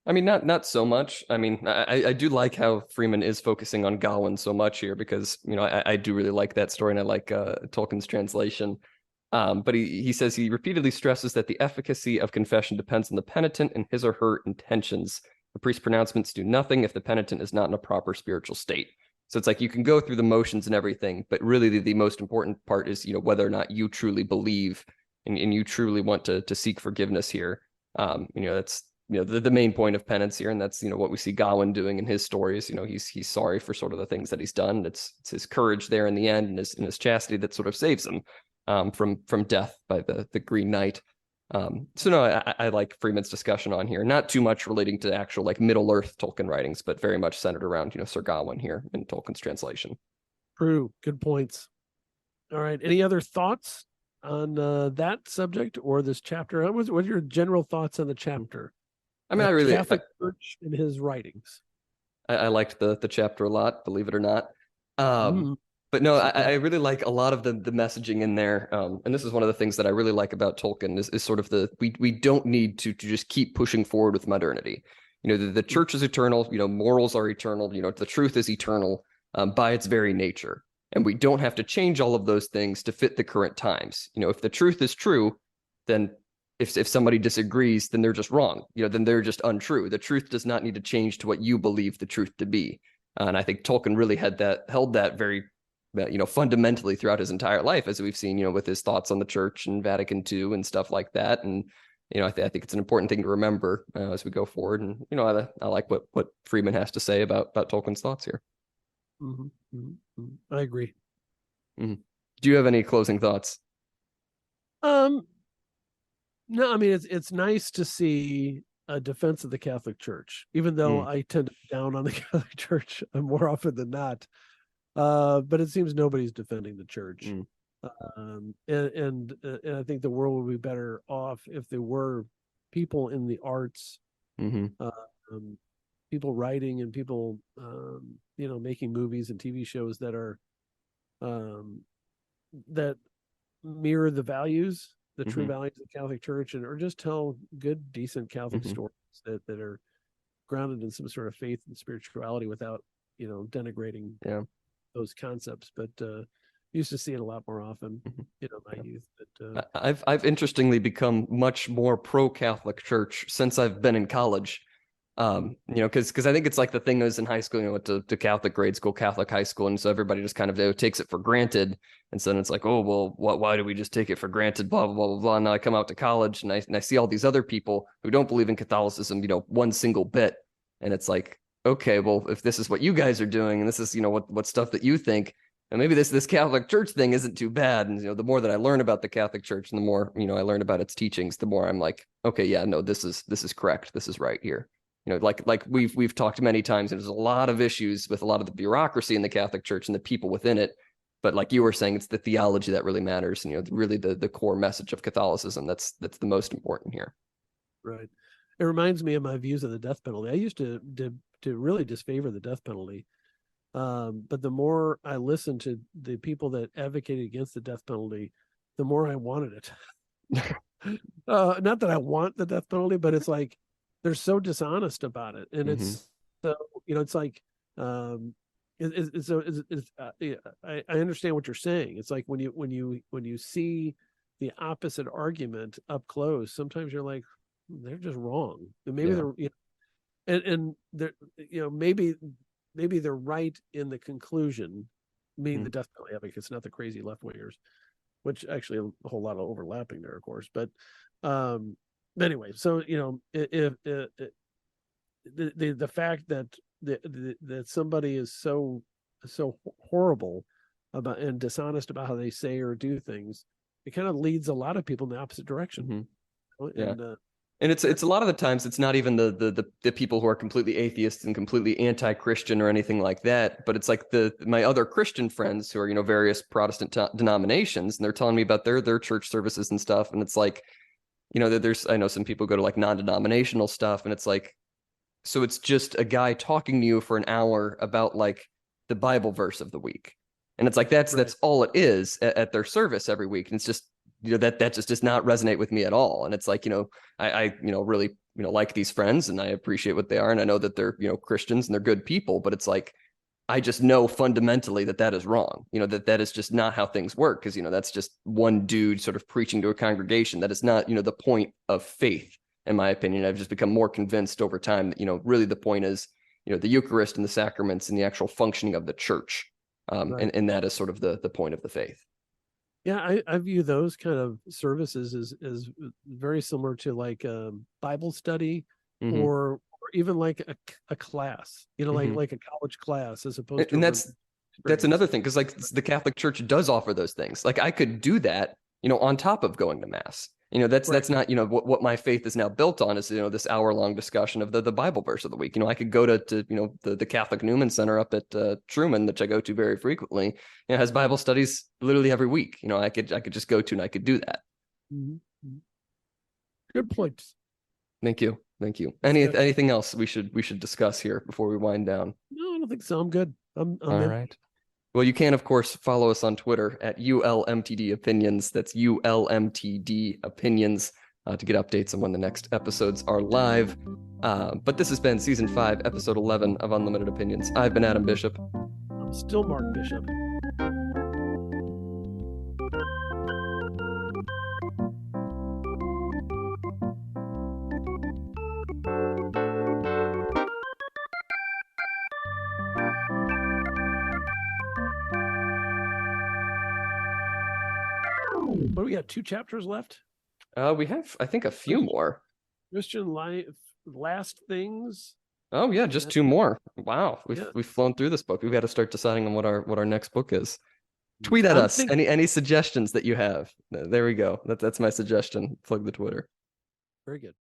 I mean, not so much. I mean, I do like how Freeman is focusing on Gawain so much here, because, I do really like that story, and I like Tolkien's translation. But he says he repeatedly stresses that the efficacy of confession depends on the penitent and his or her intentions. The priest's pronouncements do nothing if the penitent is not in a proper spiritual state. So it's like you can go through the motions and everything, but really the most important part is, whether or not you truly believe and you truly want to seek forgiveness here. That's the main point of penance here, and that's what we see Gawain doing in his stories. He's sorry for sort of the things that he's done. It's his courage there in the end, and his chastity that sort of saves him from death by the Green Knight. So no, I like Freeman's discussion on here. Not too much relating to actual like Middle Earth Tolkien writings, but very much centered around Sir Gawain here in Tolkien's translation. True, good points. All right, any other thoughts on that subject or this chapter? What are your general thoughts on the chapter? I mean, Catholic Church and his writings. I liked the chapter a lot, believe it or not. But no, I really like a lot of the messaging in there. And this is one of the things that I really like about Tolkien is sort of we don't need to just keep pushing forward with modernity. The church is eternal, morals are eternal, the truth is eternal by its very nature. And we don't have to change all of those things to fit the current times. If the truth is true, then if somebody disagrees, then they're just wrong. Then they're just untrue. The truth does not need to change to what you believe the truth to be. And I think Tolkien really held that very fundamentally throughout his entire life, as we've seen, with his thoughts on the church and Vatican II and stuff like that. And, I think it's an important thing to remember as we go forward. And, I like what Freeman has to say about Tolkien's thoughts here. I agree. Do you have any closing thoughts? No, I mean, it's nice to see a defense of the Catholic Church, even though I tend to be down on the Catholic Church more often than not. But it seems nobody's defending the church. And I think the world would be better off if there were people in the arts, people writing and people, making movies and TV shows that are, that mirror the values, the true values of the Catholic Church, or just tell good, decent Catholic stories that are grounded in some sort of faith and spirituality without, denigrating those concepts. But used to see it a lot more often in my youth. But I've interestingly become much more pro-Catholic Church since I've been in college. Because I think it's like the thing is in high school, went to Catholic grade school, Catholic high school, and so everybody just kind of takes it for granted. And so then it's like, oh well, why do we just take it for granted? Blah blah blah blah blah. And now I come out to college and I see all these other people who don't believe in Catholicism, one single bit, and it's like, okay, well, if this is what you guys are doing, and this is what stuff that you think, and maybe this Catholic Church thing isn't too bad. And the more that I learn about the Catholic Church, and the more I learn about its teachings, the more I'm like, okay, yeah, no, this is correct. This is right here. Like we've talked many times, there's a lot of issues with a lot of the bureaucracy in the Catholic Church and the people within it. But like you were saying, it's the theology that really matters. And, really the core message of Catholicism that's the most important here. Right. It reminds me of my views of the death penalty. I used to really disfavor the death penalty. But the more I listened to the people that advocated against the death penalty, the more I wanted it. Not that I want the death penalty, but it's like they're so dishonest about it, and it's so it's like I understand what you're saying. It's like when you see the opposite argument up close, sometimes you're like, they're just wrong. And maybe they're and they're maybe they're right in the conclusion, meaning the death penalty advocates, not the crazy left wingers, which actually a whole lot of overlapping there, of course. But anyway, so if the fact that that somebody is so horrible about and dishonest about how they say or do things, it kind of leads a lot of people in the opposite direction. And it's a lot of the times it's not even the people who are completely atheists and completely anti-Christian or anything like that, but it's like my other Christian friends who are various Protestant denominations, and they're telling me about their church services and stuff, and it's like I know some people go to like non-denominational stuff, and it's like, so it's just a guy talking to you for an hour about like the Bible verse of the week, and it's like that's all it is at their service every week, and it's just that just does not resonate with me at all. And it's like, I really, like these friends, and I appreciate what they are. And I know that they're, Christians and they're good people, but it's like, I just know fundamentally that that is wrong, that that is just not how things work. Cause, that's just one dude sort of preaching to a congregation. That is not, the point of faith, in my opinion. I've just become more convinced over time that, really the point is, the Eucharist and the sacraments and the actual functioning of the church. Right. And that is sort of the point of the faith. Yeah, I view those kind of services as very similar to like Bible study Mm-hmm. or even like a class, Mm-hmm. like a college class as opposed to And a that's experience. another thing, because like the Catholic Church does offer those things. Like I could do that, on top of going to mass. That's Right. not, what my faith is now built on is, this hour-long discussion of the Bible verse of the week. I could go to the Catholic Newman Center up at Truman, which I go to very frequently, has Bible studies literally every week. I could just go to, and I could do that. Mm-hmm. Good points. Thank you. Discussion. Anything else we should discuss here before we wind down? No, I don't think so. I'm good. I'm All in. right. Well, you can, of course, follow us on Twitter at ULMTD Opinions. That's ULMTD Opinions to get updates on when the next episodes are live. But this has been Season 5, Episode 11 of Unlimited Opinions. I've been Adam Bishop. I'm still Mark Bishop. What do we got? 2 chapters left? We have, I think, a few more. Christian life, last things. Oh yeah, just 2 more. Wow, we've flown through this book. We've got to start deciding on what our next book is. Tweet at us any suggestions that you have. There we go. That's my suggestion. Plug the Twitter. Very good.